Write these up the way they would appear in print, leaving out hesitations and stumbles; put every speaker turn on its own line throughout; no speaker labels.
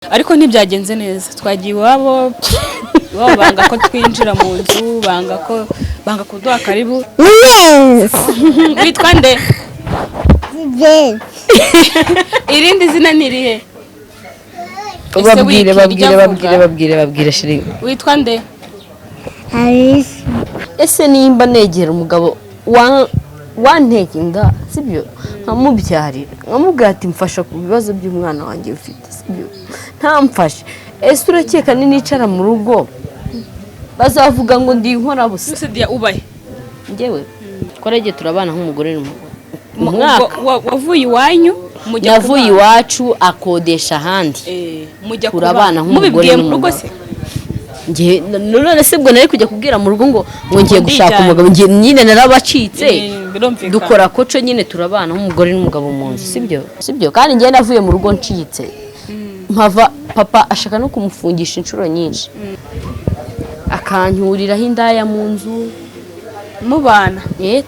ariko ntibyagenze neza. Twagiye iwabo banga ko twinjira mu nzu, banga kuduha karibu. Witwa nde? Irindi zina ni irihe?
babwire shiri.
Witwa nde?
Alice.
Ese nimba negera umugabo wanteka inda sibyo nkamubyarira nkamubwira ati mfasha ku bibazo by'umwana wanjye ufite sibyo ntamfashe, ese urakeka nicara mu rugo bazavuga ngo ndi inkora busa?
Susidia ubaye
ngewe twarege turabana nk'umugore
n'umwaka wavuye iwanyu
yavuye iwacu akodesha ahandi
mujya
kurabana nk'umugore n'umugore. None se bwo nari kujya kubwira mu rugo ngo ngiye gushaka umugabo, ngiye nyine narabacitse dukora koco nyine turabana nk'umugore n'umugabo mu nzu sibyo kandi ngiye navuye mu rugo ncitse mpava papa ashaka no kumufungisha inshuro nyinshi akanyuriraho indaya mu nzu
mubana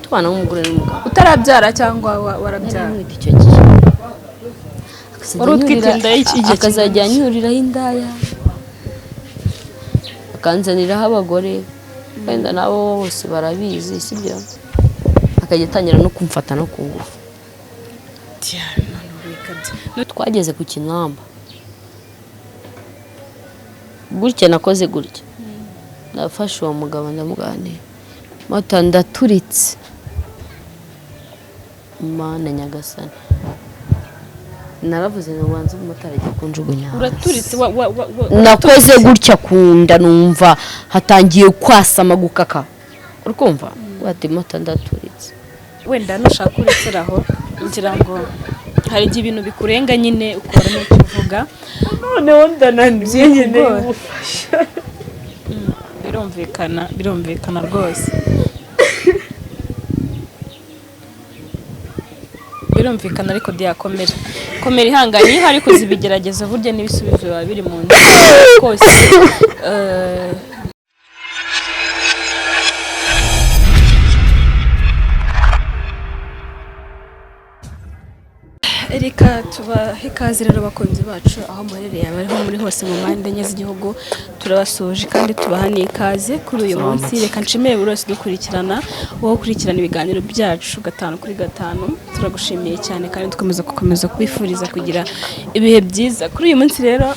tubana nk'umugore n'umugabo.
Utarabyara cyangwa warabyara?
Icyo gihe
akazajya
anyuriraho indaya akanzaniraho abagore wenda nabo bose barabizi sibyo, akajya atangira no kumfata no kungufu. Twageze ku Kinamba gutya nakoze gutya nafashe uwo mugabo ndamuganira mata ndaturitse Mana Nyagasani naravuze ngo wanze umutara ajya kunjugunya.
Uraturitse
nakoze gutya kunda numva hatangiye kwasama gukaka urumva wati mata ndaturitse.
Wenda nushaka uritseraho ngira ngo hari ibintu bikurenga nyine ukora no kuvuga
noneho ndananiye nyine ubufasha.
birumvikana rwose birumvikana ariko diyakomera komera ihanganye hari kuzibigerageza burya n'ibisubizo biba biri mu nda kose. Erika tubahe ikaze rero bakunzi bacu aho muherereye abariho muri hose mu mpande enye z'igihugu turabasuje kandi tubahaniye ikaze kuri uyu munsi. Reka nshimire buri wese dukurikirana wowe ukurikirana ibiganiro byacu 5 kuri 5 turagushimiye cyane kandi dukomeza kubifuriza kugira ibihe byiza. Kuri uyu munsi rero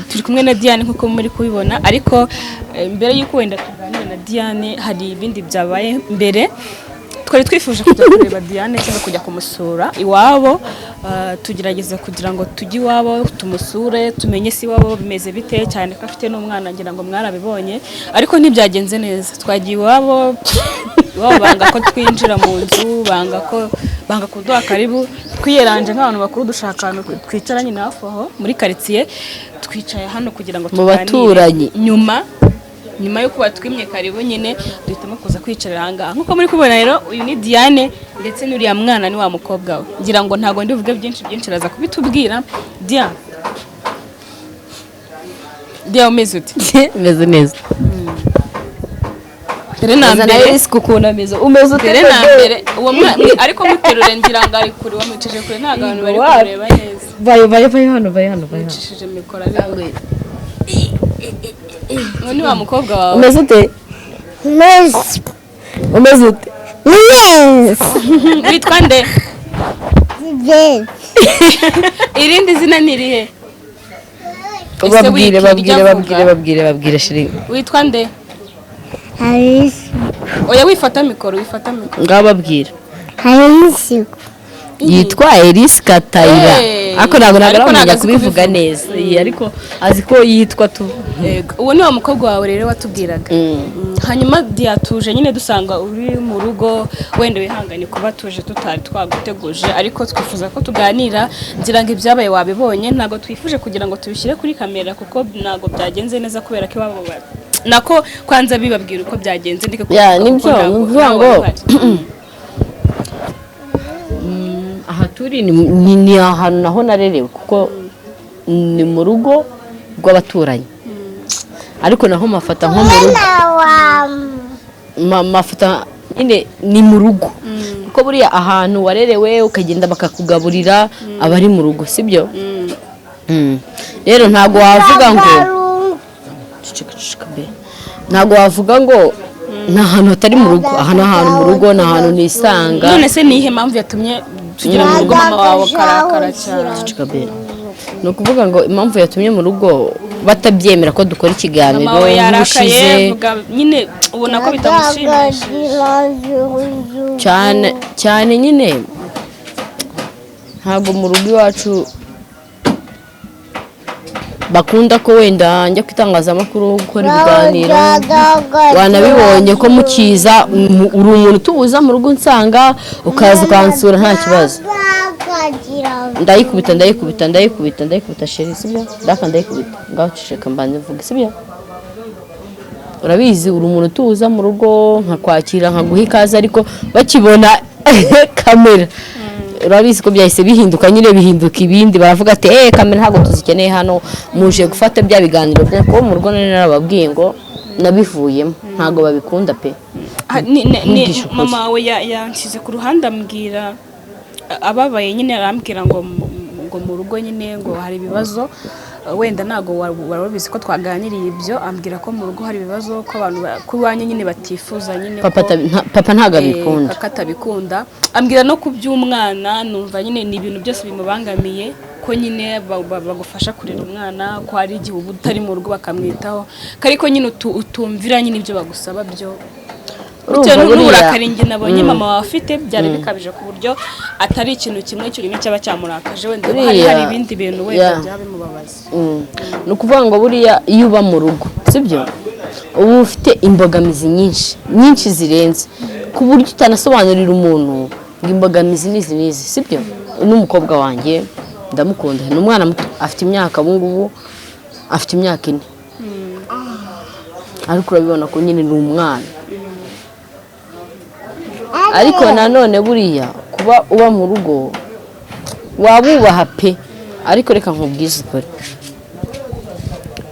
turi kumwe na Diane nkuko muri kubibona, ariko mbere y'uko wenda tuganira na Diane hari ibindi byabaye mbere. Twari twifuje kujya kureba Diane cyangwa kujya kumusura iwabo, tugerageza kugira ngo tujye iwabo tumusure tumenye si iwabo bimeze bite, cyane ko afite n'umwana ngira ngo mwarabibonye, ariko ntibyagenze neza. Twagiye iwabo banga ko twinjira mu nzu, banga kuduha karibu, twiyeranje nk'abantu bakuru dushaka ahantu twicara nyine hafi aho muri quartier, twicaye hano kugira ngo
tuganire.
Nyuma yo kuba twimye karibu nyine duhitamo kuza kwicarira ahangaha nkuko muri kubona. Rero uyu ni Diane ndetse n'uriya mwana ni wa mukobwa we, ngira ngo ntago ndivuge byinshi araza kubitubwira. Diane umeze ute?
Meze neza.
Tere na mbere
sikukuna meze umeze ute?
Tere na mbere uwo mwana ariko muterure ngira ngo ari kuri wamwicije kure ntago abantu bari kureba neza.
Vayo hano.
Wicishije mikoro ari None wa mukobwa wawe
umeze ute? Umeze ute?
Witwa nde? Irindi zina ni irihe?
babwire shiri.
Witwa nde?
Alice.
Oya wifata mikoro.
Ngababwira.
Alice.
Yitwa Elise Katayira. Ako ntabwo nagaragaza kubivuga neza. Ariko azi ko yitwa tu.
Uwo ni wa mukobwa wawe rero watubwiraga. Hanyuma diatuje nyine dusanga uri mu rugo, wenda wihanganye kuba tuje tutari twaguteguje, ariko twifuza ko tuganira. Ngira ngo ibyabaye wabibonye, ntago twifuje kugira ngo tubishyire kuri kamera kuko ntago byagenze neza kubera ko iwabo nako kwanza bibabwira uko byagenze ndike
kuko nibyo ngo aha turi ni ahantu naho narerewe kuko ni mu rugo rw'abaturanyi, ariko naho mafata nko mu rugo mafata ine ni mu rugo kuko buriya ahantu warerewe ukagenda bakakugaburira abari mu rugo sibyo. Rero ntago wavuga ngo ntago wavuga ngo nta hantu hatari mu rugo, aha ni ahantu mu rugo, ni ahantu nisanga.
none se nihe mpamvu yatumye tugira mu rugo mama wawe akarakara cyane?
Ni ukuvuga ngo impamvu yatumye mu rugo batabyemera ko dukora ikiganiro
mama we yarakaye nyine ubona ko bitamushimishije
cyane nyine. Ntabwo mu rugo iwacu bakunda ko wenda njya ku itangazamakuru gukora ibiganiro. Wanabibonye ko mukiza uri umuntu tubuza mu rugo nsanga ukaza ukansura nta kibazo. Ndayikubita sheri sibyo, ndayikubita ngaho cisheka mbanze mvuga sibyo. Urabizi uri umuntu tuza mu rugo nkakwakira nkaguha ikaze, ariko bakibona kamera urabizi ko byahise bihinduka nyine, bihinduka ibindi. Baravuga ati kamera ntabwo tuzikeneye hano, muje gufata bya biganiro ko mu rugo. None narababwiye ngo nabivuyemo, ntabwo babikunda pe.
Mama we yanshyize ku ruhande ambwira ababaye nyine, arambwira ngo mu rugo nyine ngo hari ibibazo, wenda ntabwo warabizi ko twaganiriye ibyo. Ambwira ko mu rugo hari ibibazo, ko abantu kubanye nyine batifuza nyine
papa ntabwo abikunda,
papa atabikunda. Ambwira no kuby'umwana, numva nyine ni ibintu byose bimubangamiye, ko nyine bagufasha kurera umwana, ko hari igihe uba utari mu rugo bakamwitaho, ariko nyine utumvira nyine ibyo bagusaba byo. N'uburakari njye nabonye mama wawe afite byari bikabije ku buryo atari ikintu kimwe cyonyine cyaba cyamurakaje, wenda hari ibindi bintu wenda byaba bimubabaza.
Ni ukuvuga ngo buriya iyo uba mu rugo sibyo, uba ufite imbogamizi nyinshi zirenze, ku buryo utanasobanurira umuntu ngo imbogamizi n'izi sibyo. N'umukobwa wanjye ndamukunda, ni umwana muto, afite imyaka ubungubu afite imyaka 4, ariko urabibona ko nyine ni umwana. Ariko nanone buriya kuba uba mu rugo wabubaha pe, ariko reka nkubwize ukuri,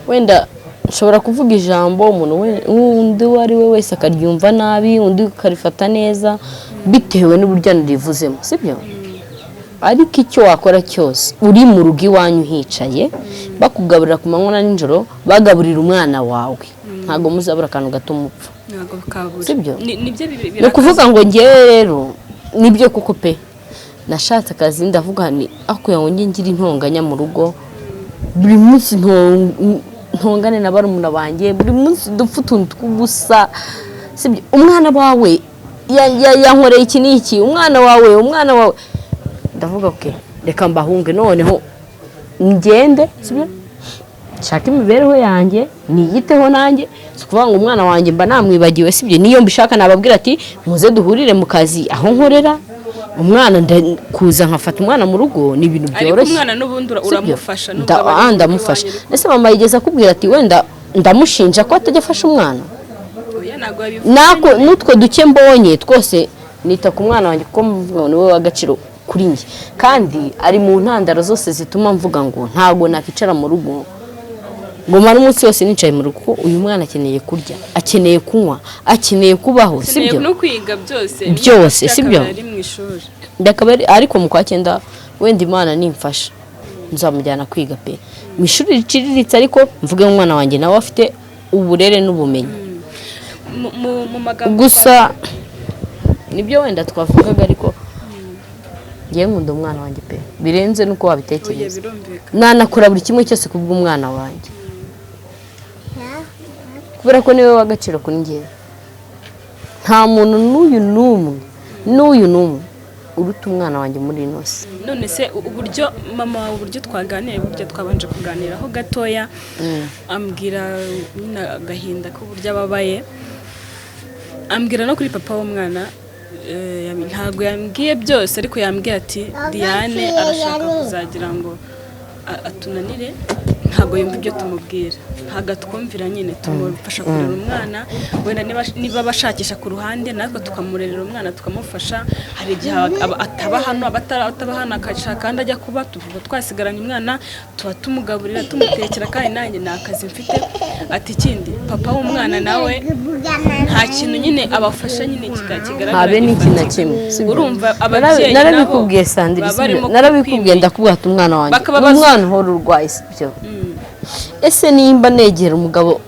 wenda nshobora kuvuga ijambo umuntu undi uwo ari we wese akaryumva nabi, undi ukarifata neza bitewe n'uburyo narivuzemo sibyo. Ariko icyo wakora cyose uri mu rugo iwanyu hicaye, bakugaburira ku manywa na nijoro, bagaburira umwana wawe, ntabwo muzabura akantu gato mupfa sibyo. Ni ukuvuga ngo ngewe rero nibyo kuko pe nashatse akazi, ndavuga ni ako yango ngira intonganya mu rugo, buri munsi ntongane na barumuna banjye, buri munsi dupfa utuntu tw'ubusa sibyo. Umwana wawe yankoreye iki n'iki, umwana wawe ndavuga okay reka mbahunge noneho ngende sibyo, nshaka imibereho yanjye niyiteho nanjye. Kuvuga ngo umwana wanjye mba namwibagiwe sibyo, niyo mbishaka nababwira ati muze duhurire mu kazi aho nkorera. Umwana kuza nkafata umwana mu rugo ni ibintu byoroshye,
ariko umwana n'ubundi uramufasha.
Ndamufasha. Ese mama yigeze akubwira ati wenda ndamushinja ko atajya afasha umwana? Nako nutwe duke mbonye twose nita ku mwana wanjye kuko mvuga ngo niwe w'agaciro kuri njye, kandi ari mu ntandaro zose zituma mvuga ngo ntago nakicara mu rugo ngo mara umunsi wose nicaye mu rugo. Uyu mwana akeneye kurya, akeneye kunywa, akeneye kubaho sibyo,
no kwiga byose
sibyo. Ariko mu kwa 9 wenda Imana nimfasha nzamujyana kwiga pe mu ishuri riciriritse, ariko mvuge umwana wanjye nawe afite uburere n'ubumenyi. Gusa nibyo wenda twavugaga, ariko ngiye nkunda umwana wanjye pe birenze nuko wabitekereza. Nanakora buri kimwe cyose kubw'umwana wanjye, kubera ko niwe w'agaciro kuri njye. Nta muntu n'uyu n'umwe uruta umwana wanjye muri inose.
None se uburyo mama wawe, uburyo twaganiriye, uburyo twabanje kuganiraho gatoya, ambwira agahinda k'uburyo ababaye, ambwira no kuri papa w'umwana. Ntabwo yambwiye byose, ariko yambwiye ati Diane arashaka kuzagira ngo atunanire ntabwo yumva ibyo tumubwira, ntabwo twumvira nyine tumufasha kurera umwana, wenda niba bashakisha ku ruhande natwe tukamurerera umwana tukamufasha. Hari igihe ataba hano akashaka kandi ajya kuba tuvuga twasigaranye umwana, tuba tumugaburira tumutekera, kandi nanjye nta kazi mfite. Ati ikindi papa w'umwana nawe nta kintu nyine abafasha nyine kigaragara,
habe n'ikintu na kimwe.
Urumva ababyeyi
narabikubwiye Sandrine, narabikubwiye ndakubwira ati umwana wanjye umwana uhora urwaye sibyo. Ese nimba negera umugabo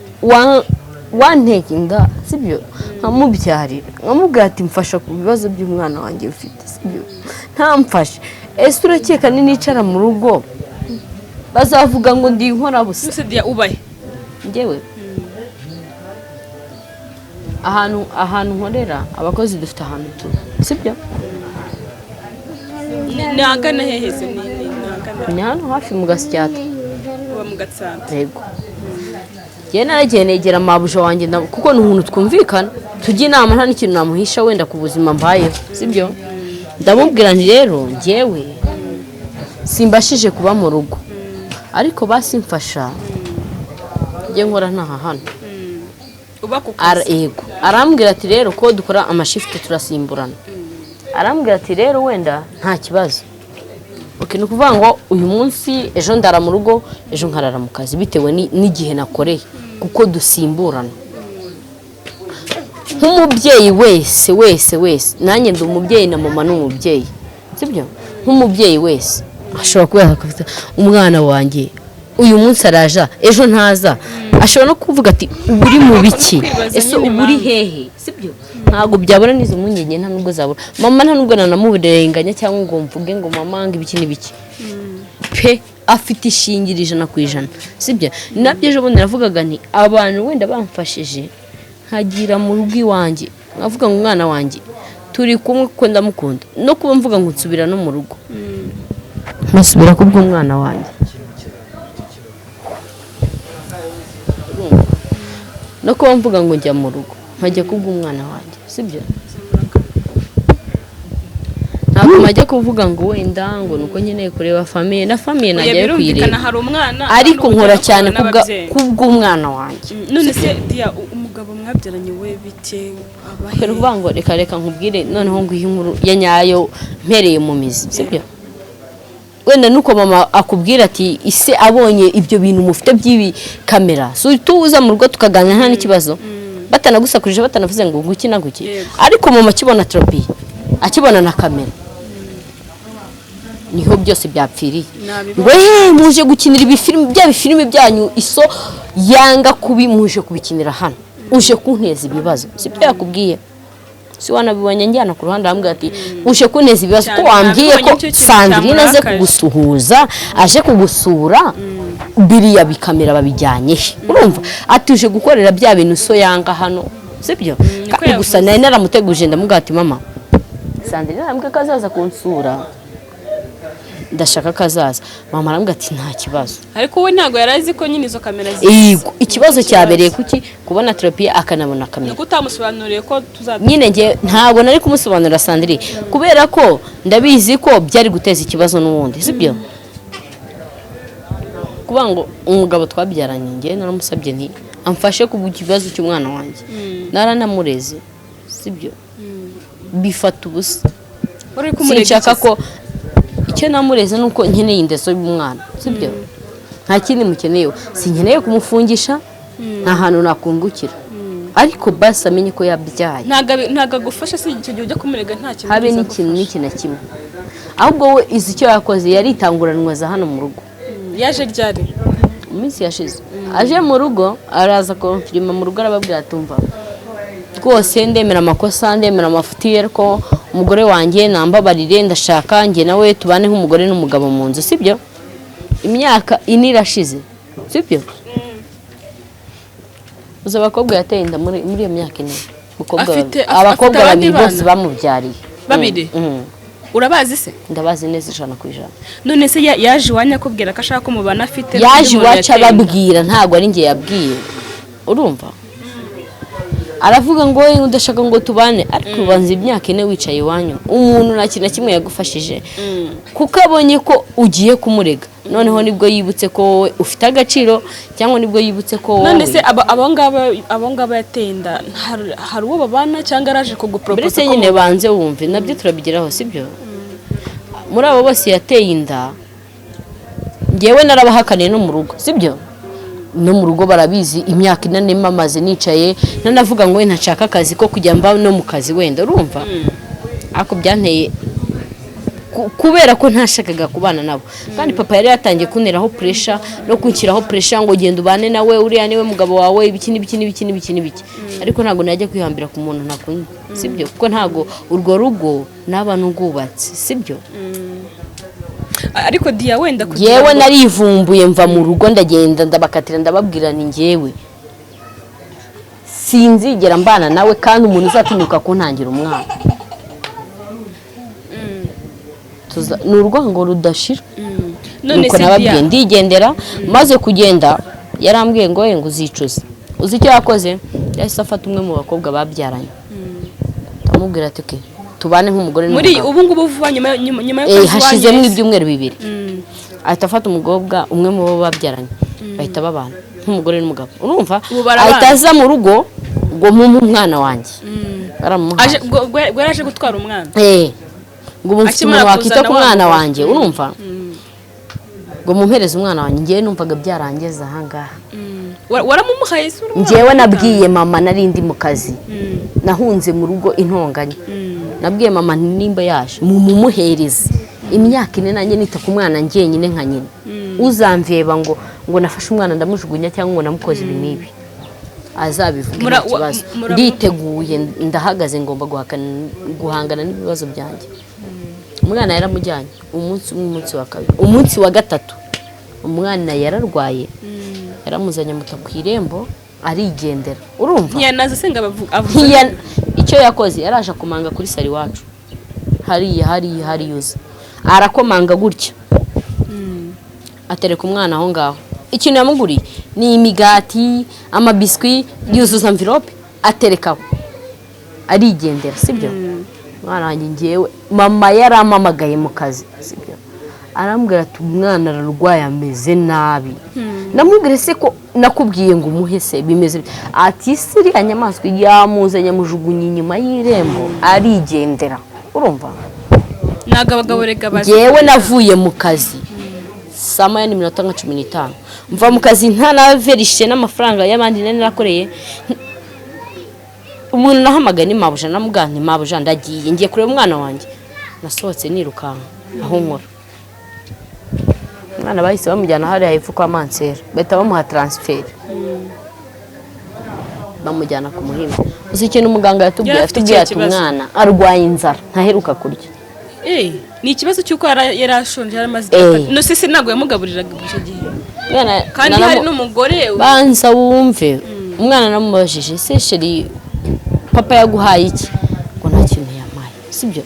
wanteka inda sibyo, nkamubyarira nkamubwira ati mfasha ku bibazo by'umwana wanjye ufite sibyo, ntamfashe, ese urakeka nicara mu rugo bazavuga ngo ndi inkorabusa?
ubaye
njyewe ahantu nkorera abakozi dufite ahantu tuba sibyo,
ni agana heheze,
ni hano hafi mu Gasyata,
uba mu Gatsata.
yego njyewe naragiye negera mabuja wanjye kuko ni umuntu twumvikana, tujya inama, nta n'ikintu namuhisha wenda ku buzima mbayeho sibyo. Ndamubwira nti rero njyewe simbashije kuba mu rugo, ariko basimfasha njye nkora ntaha hano. Yego arambwira ati rero ko dukora amashifite turasimburana, arambwira ati rero wenda nta kibazo, ni ukuvuga ngo uyu munsi ejo ndara mu rugo, ejo nkarara mu kazi bitewe n'igihe nakoreye, kuko dusimburana. Nk'umubyeyi wese nanjye ndi umubyeyi na mama ni umubyeyi sibyo. Nk'umubyeyi wese ashobora kuba yakafite umwana wanjye uyu munsi araja ejo ntaza, ashobora no kuvuga ati ubu uri mu biki, ese ubu uri hehe sibyo. Ntabwo byabura n'izo mpungenge, nta nubwo zabura. Mama nta nubwo nanamurenganya cyangwa ngo mvuge ngo mama ngo ibiki n'ibiki pe, afite ishingiro 100% sibyo. Nabyo ejo bundi navugaga nti abantu wenda bamfashije nkagira mu rugo iwanjye, nkavuga ngo umwana wanjye turi kumwe kuko ndamukunda, no kuba mvuga ngo nsubira no mu rugo musubira kubw'umwana wanjye, no kuba mvuga ngo njya mu rugo nkajya kubw'umwana wanjye sibyo. ntabwo majya kuvuga ngo wenda ngo nuko nkeneye kureba famiye na famiye najya kuyireba, ariko nkora cyane kubw'umwana wanjye.
None se Dia, umugabo mwabyaranye we bite abahe?
Kero kuvuga ngo reka nkubwire noneho ngo iyi nkuru ya nyayo mpereye mu mizi sibyo. Wenda nuko mama akubwira ati ise abonye ibyo bintu mufite by'ibi kamera, so tuza mu rugo tukaganira nta n'ikibazo, batanagusakurije batanavuze ngo nguki na nguki, ariko mama akibona tropi akibona na kamera niho byose byapfiriye. We muje gukinira ibifilimi byanyu, iso yanga kubi muje kubikinira hano, uje kunteza ibibazo sibyo yakubwiye. Si wanabibonye njyana ku ruhande ambwira ati uje kunteza ibibazo, ko wambwiye ko Sandrine aze kugusuhuza aje kugusura biriya bikamera babijyanye he, urumva ati uje gukorera bya bintu so yanga hano sibyo. Kandi gusa nari naramuteguje ndamubwira ati mama Sandrine arambwira ko azaza kunsura, ndashaka kazaza. Mama arambwira ati nta kibazo,
ariko we ntago yarazi ko nyine izo kamera
yego. Ikibazo cyabereye kuki kubona Tropia akanabona kamera,
nuko utamusobanuriye ko
nyine nge ntago nari kumusobanurira Sandrine, kubera ko ndabizi ko byari guteza ikibazo n'ubundi sibyo. Kuba ngo umugabo twabyaranye nge naramusabye nti amfashe ku kibazo cy'umwana wanjye, naranamureze sibyo. Bifata ubusa, sinshaka ko icyo namureze nuko nkeneye indezo y'umwana sibyo. Nta kindi mukeneyeho, sinkeneye kumufungisha, nta hantu nakungukira, ariko basi amenye ko yabyaye.
Ntaga gufasha se icyo gihe ujya kumurega nta kintu
habe n'ikintu na kimwe, ahubwo we izi icyo yakoze yari itanguranwa za hano mu rugo.
Yaje ryari?
Iminsi yashize aje mu rugo, araza konfirima mu rugo, arababwira atumva rwose ndemera amakosa, ndemera amafuti ko umugore wanjye nambabarire, ndashaka njye nawe tubane nk'umugore n'umugabo mu nzu sibyo. Imyaka 4 irashize sibyo. Uza abakobwa yateye inda muri iyo myaka 4, abakobwa babiri bose bamubyariye
babiri. Urabazi se?
Ndabazi neza 100%.
None se yaje iwanya akubwira ko ashaka umubana afite?
Yaje iwacu ababwira, ntago ari njye yabwiye, urumva. aravuga ngo wowe udashaka ngo tubane ariko ubanza imyaka ine wicaye iwanyu umuntu nta kintu na kimwe yagufashije kuko abonye ko ugiye kumurega noneho nibwo yibutse ko wowe ufite agaciro cyangwa nibwo yibutse ko wowe
none se abo ngabo yatenda hari uwo babana cyangwa araje kugupropose
mbese nyine banze wumve nabyo turabigeraho sibyo muri abo bose yateye inda ngewe narabahakaniye no mu rugo sibyo no mu rugo barabizi imyaka inane mamaze nicaye nanavuga ngo ntashaka akazi ko kujya mba no mu kazi wenda urumva ako byanteye kubera ko ntashakaga kubana nabo kandi papa yari yatangiye kuneraho pressure no kunshyiraho pressure ngo genda ubane nawe uriya niwe mugabo wawe ibiki ariko ntago najya kwihambira ku muntu nakundi sibyo kuko ntago urwo rugo n'abantu ngubatse sibyo
ariko Dia wenda
yewe narivumbuye mva mu rugo ndagenda ndabakatira ndababwira ni ngewe sinzigera mbana nawe kandi umuntu uzatinyuka kuntangira umwana ni urwango rudashira nuko nababwiye ndigendera maze kugenda yarambwiye ngo ngo uzicuze uzi icyo yakoze yahise afata umwe mu bakobwa babyaranye ndamubwira ati okay tubane nk'umugore
n'umugabo muri ubu ngubu vuba nyuma yo
hashizemo ibyumweru bibiri ahita afata umugobwa umwe mu bo babyaranye bahita babana nk'umugore n'umugabo urumva ahita aza mu rugo ngo mu mwana wanjye baramuhaje
gwaraje gutwara umwana
ngo mufite umuntu wakita ku mwana wanjye urumva ngo mumpereze umwana wanjye ngewe numvaga byarangeza ahangaha
waramumuhaye
ngewe nabwiye mama narindi mu kazi nahunze mu rugo intonganya nabwiye mama nimba yaje mumuhereze imyaka ine nanjye nita ku mwana njyenyine nka nyina uzamvyeba ngo nafashe umwana ndamujugunya cyangwa ngo namukoze ibi nibi azabivuga ikibazo nditeguye ndahagaze ngomba guhangana n'ibibazo byanjye umwana yaramujyanye umunsi wa kabiri umunsi wa gatatu umwana yararwaye yaramuzanye muta ku irembo arigendera urumva
ntiyanaze senga
icyo yakoze yaraje kumanga kuri sari wacu hari yuza arakomanga gutya atereka umwana aho ngaho ikintu yamuguriye ni imigati amabiswi yuzuza envelope aterekaho arigendera sibyo mwana wanjye ngewe mama yaramamagaye mu kazi sibyo arambwira ati umwana ararwaye ameze nabi namubwire se ko nakubwiye ngo umuhese bimeze ati siri anyamaswa yamuzanye amujugunye inyuma y'irembo arigendera urumva
naga abagabo rega bazi
ngewe navuye mu kazi sama ya 15 mva mu kazi ntanaverishe n'amafaranga y'abandi nari nakoreye umuntu nahamagaye ni mabuja namugante mabuja ndagiye ngiye kureba umwana wanjye nasohotse nirukanka aho nkora umwana bahise bamujyana hariya hepfo kwa Mansera bahita bamuha transfer bamujyana ku Muhima uzi ikintu umuganga yatubwiye ati umwana arwaye inzara ntaheruka kurya
ni ikibazo cyuko yarashonje yaramaze no sisi ntago yamugaburiraga icyo gihe kandi hari n'umugore
banza wumve umwana namubajije se sheri papa yaguhaye iki ngo nta kintu yamaye sibyo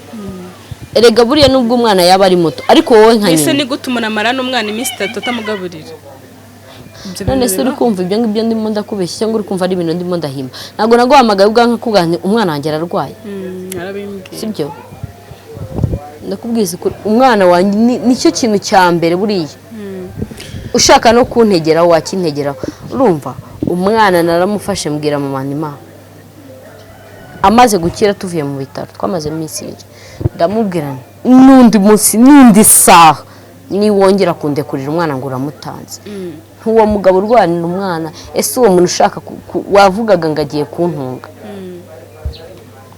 erega buriya nubwo umwana yaba ari muto ariko wowe nka nyine
ese ni gutumana marana umwana iminsi 3 atamugaburira
none se uri kumva ibyo ngibyo ndimo ndakubeshya cyangwa uri kumva ari ibintu ndimo ndahimba ntago naguhamagaye ubwanka kugane umwana wanjye ararwaye
arabimbwiye
sibyo ndakubwiza umwana wanjye nicyo kintu cya mbere buriya ushaka no kuntegeraho wakintegeraho urumva umwana naramufashe mbwira mama nima amaze gukira tuvuye mu bitaro twamaze iminsi ndamubwira n'undi munsi n'indi saha ni wongera kundekurira umwana ngo uramutanze ntuwo mugabo urwanira umwana ese uwo muntu ushaka wavugaga ngo agiye kuntunga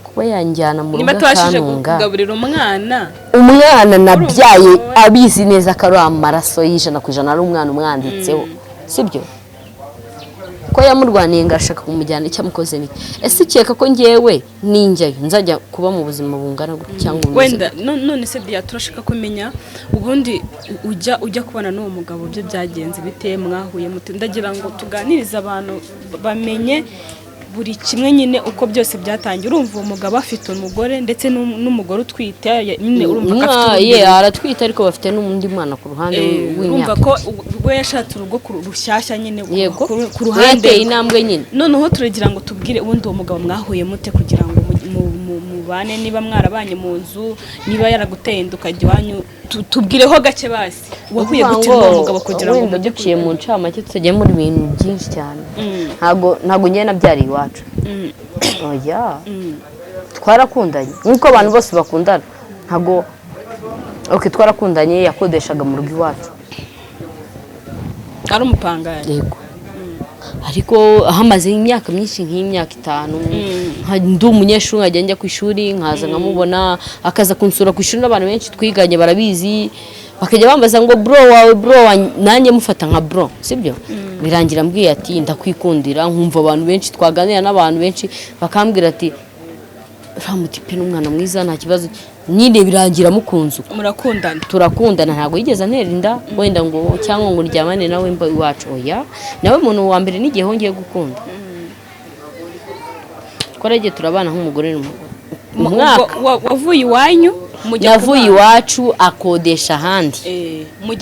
kuba yanjyana mu rugo akantunga
kugaburira
umwana nabyaye abizi neza ko ari amaraso y'100% ari umwana umwanditseho sibyo ko yamurwaniye ngashaka kumujyana icyo amukoze niki ese ukeka ko ngewe ninjyayo nzajya kuba mu buzima bungana cyangwa
wenda none se Dia turashaka kumenya ubundi ujya kubana n'uwo mugabo byo byagenze bite mwahuye muti ndagira ngo tuganirize abantu bamenye buri kimwe nyine uko byose byatangiye urumva umugabo afite umugore ndetse n'umugore utwite nyine urumva ko afite
aratwite ariko bafite n'undi mwana ku ruhande
urumva ko ubwo yashatse urugo rushyashya nyine ku ruhande
yateye intambwe nyine.
noneho turagira ngo tubwire ubundi uwo mugabo mwahuye mute kugira ngo mubane niba mwarabanye mu nzu niba yaraguteye inda ukajya iwanyu tubwireho gake basi wahuye gute n'uwo mugabo kugira ngo
duciye mu ncamake tujye muri bintu byinshi cyane. ntabwo njye nabyariye iwacu oya twarakundanye nk'uko abantu bose bakundana ntabwo twarakundanye yakodeshaga mu rugo iwacu
ari umupangayi
yego ariko hamaze imyaka myinshi nk'imyaka 5 ndi umunyeshuri nkajya njya ku ishuri nkaza nkamubona akaza kunsura ku ishuri n'abantu benshi twiganye barabizi bakajya bambaza ngo bro wawe nanjye mufata nka bro sibyo birangira mbwiye ati ndakwikundira nkumva abantu benshi twaganira n'abantu benshi bakambwira ati ramutipe n'umwana mwiza nta kibazo nyine birangira mukunzu
murakundana
turakundana ntabwo yigeze antera inda wenda ngo cyangwa ngo ryamane nawe mba iwacu oya nawe muntu wa mbere n'igihe hongeye gukunda twaragiye turabana nk'umugore n'umugabo
wavuye iwanyu
yavuye iwacu akodesha ahandi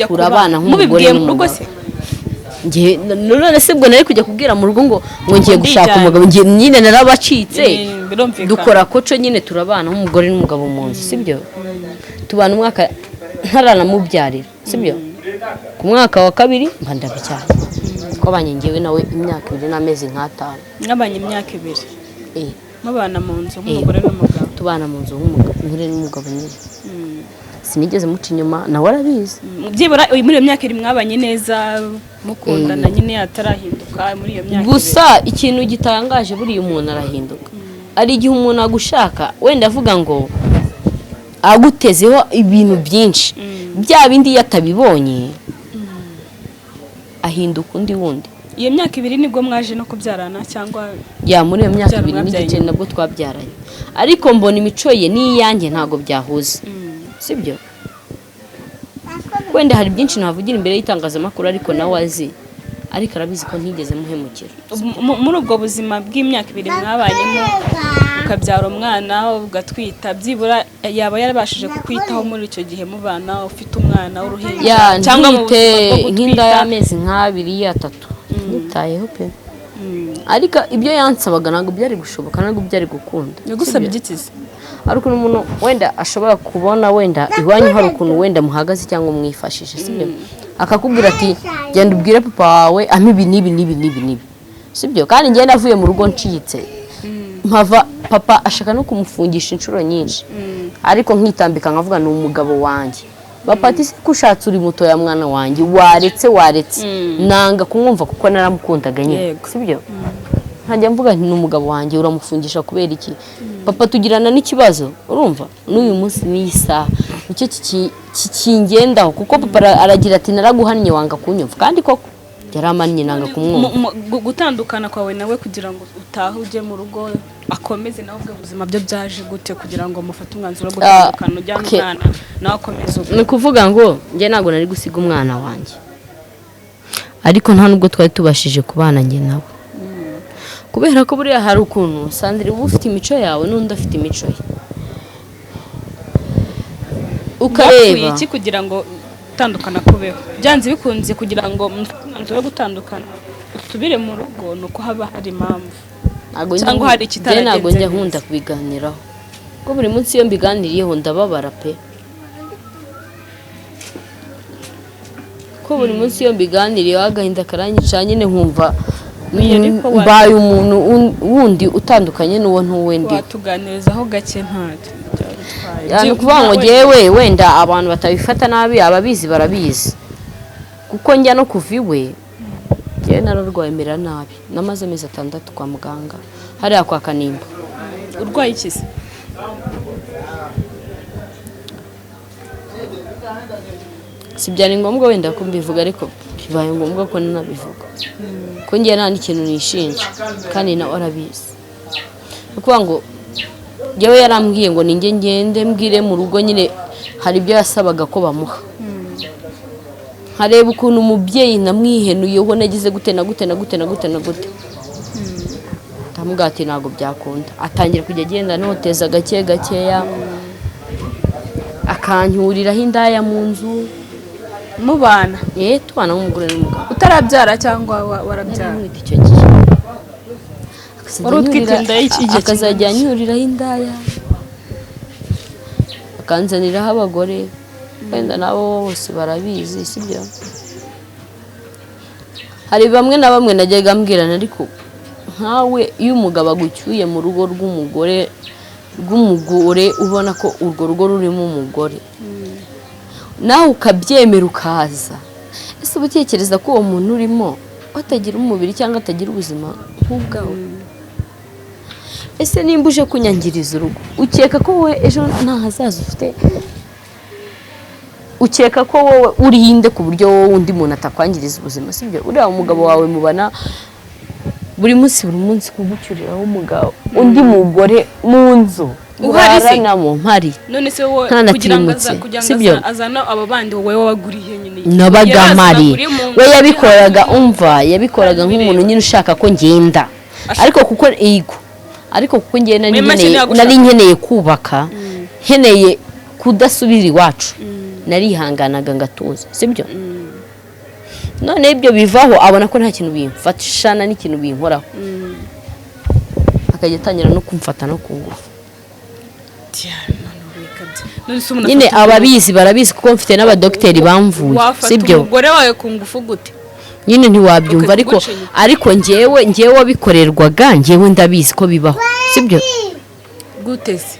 turabana nk'umugore n'umugabo none se ubwo nari kujya kubwira mu rugo ngo ngiye gushaka umugabo nyine narabacitse dukora koco nyine turabana nk'umugore n'umugabo mu nzu sibyo tubana umwaka ntaranamubyarira sibyo ku mwaka wa 2 mba ndabicyara twabanye ngewe nawe imyaka 2 n'amezi 5
mwabanye imyaka 2 mubana mu nzu nk'umugore n'umugabo
tubana mu nzu nk'umugore n'umugabo nyine sinigeze muca inyuma nawe arabizi
byibura muri iyo myaka iri mwabanye neza mukundana nyine atarahinduka muri iyo myaka
gusa ikintu gitangaje buriya umuntu arahinduka ari igihe umuntu agushaka wenda avuga ngo agutezeho ibintu byinshi bya bindi yatabibonye ahinduka undi wundi.
Iyo myaka 2 nibwo mwaje no kubyarana cyangwa
muri iyo myaka 2 n'igice nabwo twabyaranye ariko mbona imico ye n'iyanjye ntago byahuze sibyo wenda hari byinshi navugira imbere y'itangazamakuru ariko nawe azi ariko arabizi ko ntigeze muhemukira
muri ubwo buzima bw'imyaka 2 mwabanyemo ukabyara umwana ugatwita byibura yaba yarabashije kukwitaho muri icyo gihe mubana ufite umwana w'uruhinja
cyangwa nk'inda y'amezi 2-3 nitayeho pe ariko ibyo yansabaga ntabwo byari gushoboka ntabwo byari gukunda
yagusabye igikize
ariko n'umuntu wenda ashobora kubona wenda iwanyu hari ukuntu wenda muhagaze cyangwa mwifashije sibyo akakubwira ati genda ubwire papa wawe ibi nibi sibyo kandi njye navuye mu rugo ncitse mpava papa ashaka no kumufungisha inshuro nyinshi ariko nkitambika nkavuga ni umugabo wanjye bapati se kushatse uri muto ya mwana wanjye waretse nanga kumwumva kuko naramukundaga nyine sibyo nkajya mvuga nti n'umugabo wanjye uramufungisha kubera iki papa tugirana n'ikibazo urumva n'uyu munsi n'isaha nicyo kikingendaho kuko papa aragira ati naraguhannye wanga kunyumva kandi koko yaramannye nanga kumwumva
gutandukana kwawe nawe kugira ngo utahe uje mu rugo akomeze nawe ubwo buzima byo byaje gute kugira ngo mufate umwanzuro wo gutandukana ujyana umwana nawe akomeze
ni kuvuga ngo njye ntabwo nari gusiga umwana wanjye ariko nta nubwo twari tubashije kubana njye nawe kubera ko buriya hari ukuntu Sandrine uba ufite imico yawe n'undi afite imico ye
ukareba iki kugira ngo gutandukana kubeho byanze bikunze kugira ngo mwanzuro wo gutandukana tubire mu rugo nuko haba hari impamvu cyangwa hari ikitaragenze
ntabwo njya nkunda kubiganiraho ko buri munsi iyo mbiganiriyeho ndababara pe ko buri munsi iyo mbiganiriyeho agahinda karanyica nyine nkumva mbaye umuntu wundi utandukanye n'uwo ntuwendi
watuganirizaho gake ntacyo
yani kuvuga ngo ngewe wenda abantu batabifata nabi ababizi barabizi kuko njya no kuva iwe njyewe nararwaye mera nabi namaze amezi 6 kwa muganga hariya kwa Kanimba.
Urwaye iki se?
Si byari ngombwa wenda ko mbivuga ariko bibaye ngombwa ko nanabivuga ko njye nta n'ikintu nishinja kandi nawe arabizi kuvuga ngo yewe yarambwiye ngo ninjye ngende mbwire mu rugo nyine hari ibyo yasabaga ko bamuha hareba ukuntu umubyeyi namwihenuyeho nagize gute nkamubwira ati ntabwo byakunda, atangira kujya agenda noteza gake gakeya, akanyuriraho indaya mu nzu.
mubana
tubana nk'umugore n'umugabo.
utarabyara cyangwa warabyara?
Mwita icyo gihe
wari utwite inda y'iki gihe?
akazajya anyuriraho indaya, akanzaniraho abagore, wenda nabo bose barabizi sibyo. Hari bamwe na bamwe najyaga ambwirana, ariko nkawe iyo umugabo agucyuye mu rugo rw'umugore ubona ko urwo rugo rurimo umugore, nawe ukabyemera ukaza, ese uba utekereza ko uwo muntu urimo atagira umubiri cyangwa atagira ubuzima nk'ubwawe? Ese nimba uje kunyangiriza urugo, ukeka ko wowe ejo nta hazaza ufite? Ukeka ko wowe urinde ku buryo wowe undi muntu atakwangiriza ubuzima sibyo? Uriya umugabo wawe mubana buri munsi kugucyuriraho umugabo undi mugore mu nzu uharanamo mpari.
None se wowe kugira ngo azana aba bandi wowe wabaguriye nyine
nabaga mpari, we yabikoraga nk'umuntu nyine ushaka ko ngenda, ariko kuko ngiye nari nkeneye kubaka, nkeneye kudasubira iwacu, narihanganaga ngatuza sibyo. None ibyo bivaho, abona ko nta kintu bimfatishana n'ikintu binkoraho, akajya atangira no kumfata no kungufu. Nyine ababizi barabizi kuko mfite n'abadokiteri bamvuye sibyo.
umugore wawe kungufu gute?
Nyine ntiwabyumva, ariko njyewe wabikorerwaga, njyewe ndabizi ko bibaho sibyo.
Gute se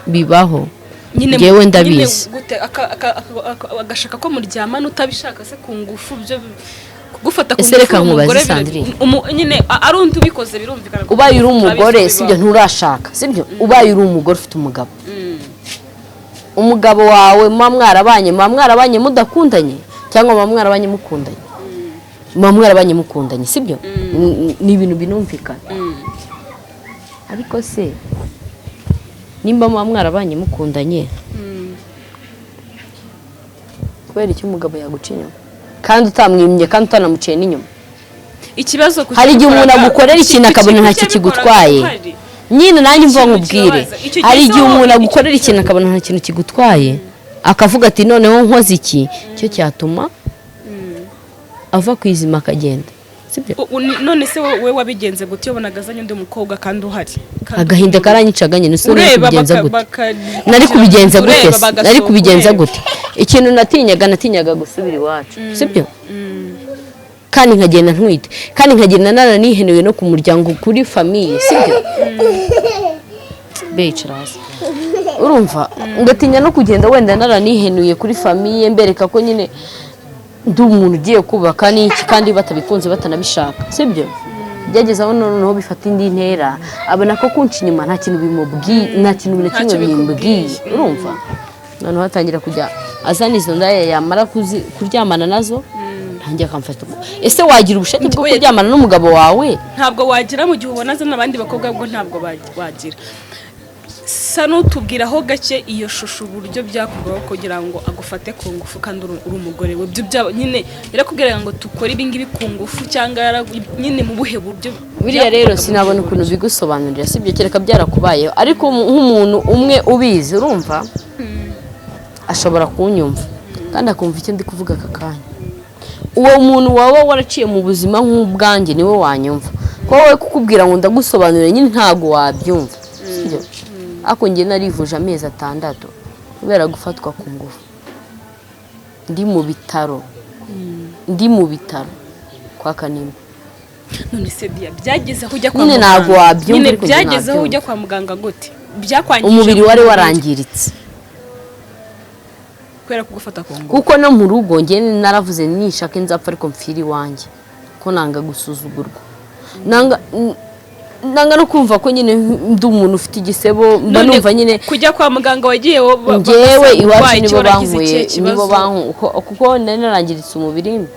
bibaho? Njyewe ndabizi.
Agashaka ko muryamana utabishaka se kungufu byo kugufata
kungufu. Ese reka nkubaze Sandrine,
nyine ari undi ubikoze birumvikana.
Ubaye uri umugore sibyo, nturashaka sibyo, ubaye uri umugore ufite umugabo, umugabo wawe muba mwarabanye mudakundanye cyangwa muba mwarabanye mukundanye? Muba mwarabanye mukundanye sibyo, ni ibintu binumvikana. Ariko se nimba muba mwarabanye mukundanye, kubera icyo umugabo yaguca inyuma kandi utamwimye kandi utanamuciye n'inyuma?
Ikibazo
hari igihe umuntu agukorera ikintu akabona ntacyo kigutwaye. Nyine nanjye mva nkubwire, hari igihe umuntu agukorera ikintu akabona nta kintu kigutwaye, akavuga ati noneho nkoze iki, cyo cyatuma ava ku izima akagenda sibyo.
None se wowe wabigenze gute yobonaga azanye undi mukobwa kandi uhari?
Agahinda karanyicaganye, nari kubigenza gute? Ikintu natinyaga gusubira iwacu sibyo, kandi nkagenda ntwite, kandi nkagenda naranihenewe no ku muryango, kuri famiye sibyo. Becaraza urumva, ngatinya no kugenda wenda naranihenuye kuri famiye, mbereka ko nyine ndi umuntu ugiye kubaka n'iki, kandi batabikunze batanabishaka sibyo. Byageze aho noneho bifata indi ntera, abona ko kunca inyuma nta kintu bimubwiye, nta kintu na kimwe bimbwiye urumva. Noneho hatangira kujya azana izo ndaya, yamara kuryamana nazo ntangiye akamfata. Ese wagira ubushake bwo kuryamana n'umugabo wawe?
Ntabwo wagira mu gihe ubona azana abandi bakobwa, bwo ntabwo wagira. Sa n'utubwiraho gake iyo shusho uburyo byakorwaho kugira ngo agufate ku ngufu kandi uri umugore we. Byo nyine yarakubwiraga ngo tukore ibi ngibi ku ngufu cyangwa nyine mu buhe buryo?
Biriya rero sinabona ukuntu bigusobanurira sibyo, kereka byarakubayeho. Ariko nk'umuntu umwe ubizi urumva, ashobora kunyumva kandi akumva icyo ndi kuvuga aka kanya. Uwo muntu waba waraciye mu buzima nk'ubwanjye niwe wanyumva. Ko wowe kukubwira ngo ndagusobanurire nyine ntago wabyumva sibyo. Ako ngiye narivuje amezi 6 kubera gufatwa ku ngufu, ndi mu bitaro kwa Kanimba.
None se byageze aho ujya kwa
muganga? Ntabwo wabyumva, ariko
byageze aho ujya kwa muganga gute? Byakwangije
umubiri wari warangiritse
kubera kugufata ku ngufu.
Kuko no mu rugo ngiye naravuze nishaka nzapfa ariko mfiri wanjye, ko nanga gusuzugurwa, nanga no kumva ko nyine ndi umuntu ufite igisebo. Mba numva nyine
kujya kwa muganga wagiye
ngewe iwacu nibo bankuye, kuko narangiritse umubiri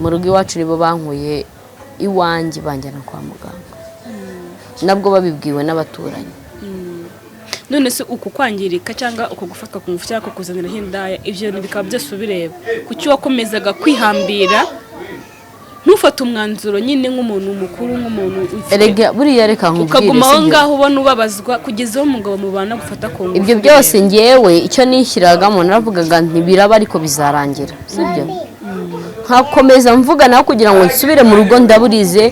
mu rugo iwacu, nibo bankuye iwanjye banjyana kwa muganga, nabwo babibwiwe n'abaturanyi.
None se uku kwangirika cyangwa uko gufatwa ku ngufu cyangwa kuzanira hindaya, ibyo bikaba byose ubireba, kuki wakomezaga kwihambira ntufate umwanzuro nyine nk'umuntu mukuru nk'umuntu
erega buriya reka nkubwire
ukaguma aho ngaho ubona ubabazwa kugeza aho umugabo mubana gufata ku ngufu
ibyo byose ngewe icyo nishyiragamo naravugaga ntibiraba ariko bizarangira sibyo nkakomeza mvuga nawe kugira ngo nsubire mu rugo ndaburize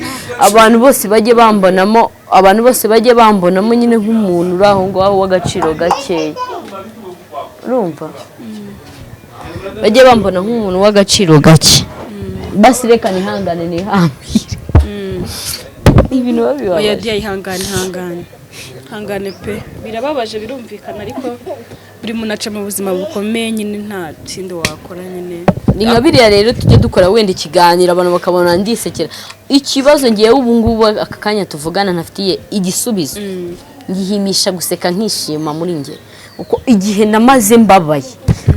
abantu bose bajye bambonamo nyine nk'umuntu uri aho ngaho w'agaciro gakeya urumva bajye bambona nk'umuntu w'agaciro gake basi reka nihangane nihambire ibintu babibabaje
oya dia ihangane pe birababaje birumvikana ariko buri muntu aca mu buzima bukomeye nyine nta kindi wakora nyine
ni nka biriya rero tujye dukora wenda ikiganiro abantu bakabona ndisekera ikibazo ngiye ubu ngubu aka kanya tuvugana ntafitiye igisubizo ngihimisha guseka nkishima muri nge uko igihe namaze mbabaye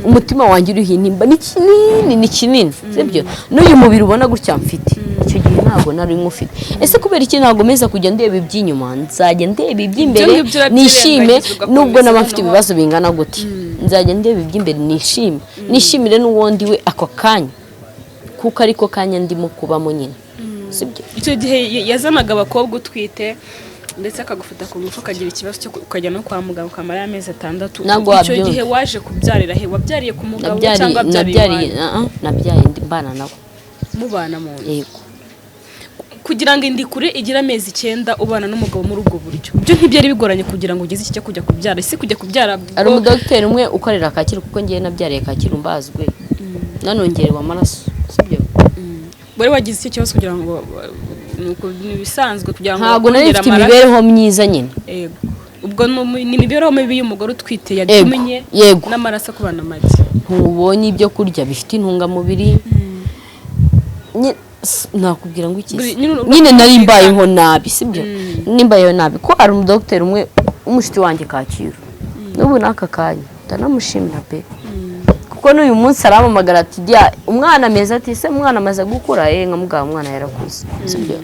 umutima wanjye uriho intimba ni kinini sibyo n'uyu mubiri ubona gutya mfite icyo gihe ntabwo nari nkufite ese kubera iki ntabwo meza kujya ndeba iby'inyuma nzajya ndeba iby'imbere nishime nubwo naba mfite ibibazo bingana gute nzajya ndeba iby'imbere nishimire n'uwondi we ako kanya kuko ariko kanya ndimo kubamo nyine sibyo
icyo gihe yazanaga abakobwa utwite ndetse akagufata ku ngufu akagira ikibazo cyo ukajya no kwa muganga ukamara amezi 6 icyo gihe waje kubyarira he wabyariye ku mugabo cyangwa
nabyaye ndi mbana nawe
mubana mu
yego
kugira ngo indi kure igira amezi 9 ubana n'umugabo muri ubwo buryo byo ntibyari bigoranye kugira ngo ugeze iki cyo kujya kubyara isi kujya kubyara
ari umudokiteri umwe ukorera Kacyiru kuko ngiye nabyariye Kacyiru mbazwe nanongerewe amaraso sibyo
bari wagize iki kibazo kugira ngo nibisanzwe kugira ngo
ntabwo nari mfite imibereho myiza nyine
yego ubwo ni imibereho mibi y'umugore utwite yadumenye n'amaraso kubana make
ntubonye ibyo kurya bifite intungamubiri nakubwira ngo iki nyine nari mbayeho nabi sibyo nimbayeho nabi ko ari umudokiteri umwe umushiti wanjye Kacyiru n'ubu n'aka kanya ndanamushimira pe kuko n'uyu munsi aramamagara ati dia umwana meza ati se umwana amaze gukura nkamugaba umwana yarakuze sibyo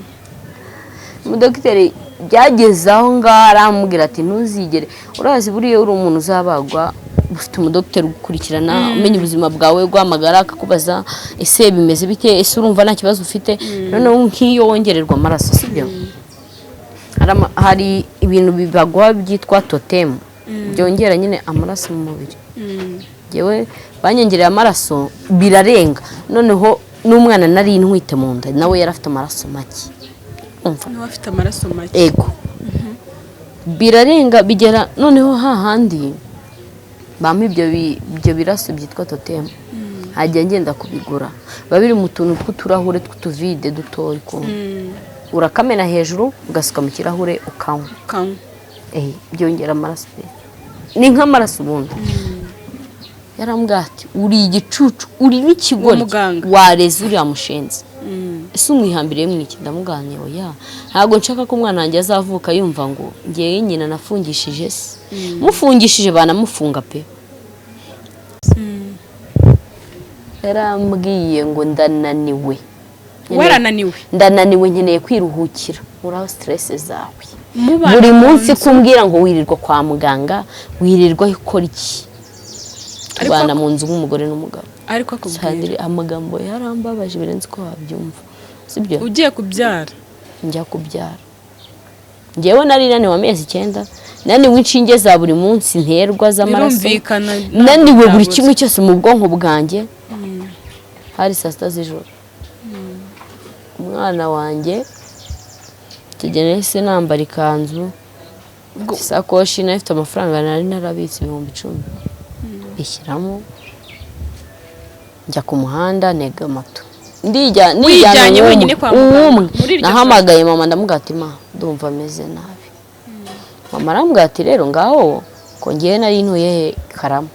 umudokiteri byageze aho ngaho aramubwira ati ntuzigere urazi buriya uri umuntu uzabagwa ufite umudokiteri ugukurikirana umenya ubuzima bwawe guhamagara akakubaza ese bimeze bite ese urumva nta kibazo ufite noneho nk'iyo wongererwa amaraso sibyo hari ibintu bibagwa byitwa totemu byongera nyine amaraso mu mubiri yewe banyongereye amaraso birarenga noneho n'umwana nari ntwite mu nda nawe yari afite amaraso make umva
nawe afite amaraso make
ego birarenga bigera noneho hahandi bampa ibyo biraso byitwa totemu hajya ngenda kubigura biba biri mu tuntu tw'uturahure tw'utuvide dutoya ukuntu urakamena hejuru ugasuka mu kirahure ukanywa byongera amaraso ni nk'amaraso ubundi yarambwira ati uri igicucu uri n'ikigori wareze uriya mushenzi ese umwihambiriye mwiki ndamuganiye oya ntabwo nshaka ko umwana wanjye azavuka yumva ngo ngewe nyina nafungishije se mufungishije banamufunga pe yarambwiye ngo ndananiwe
warananiwe
ndananiwe nkeneye kwiruhukira uraho stress zawe buri munsi kumbwira ngo wirirwa kwa muganga wirirwa ikora iki tubana mu nzu nk'umugore n'umugabo
ariko akubwira
amagambo yarambabaje birenze ko wabyumva sibyo
ugiye kubyara
njya kubyara ngewe nari naniwe amezi 9 naniwe inshinge za buri munsi nterwa z'amaraso naniwe buri kimwe cyose mu bwonko bwanjye hari 6 z'ijoro umwana wanjye tugene se nambara ikanzu isakoshi nafite amafaranga nari narabitse 10,000 ishyiramo njya ku muhanda ntega moto nijyanye wenyine kwa muganga nahamagaye mama ndamugatima ndumva ameze nabi mama arambwira ati rero ngaho ko ngiye nari ntuye Karama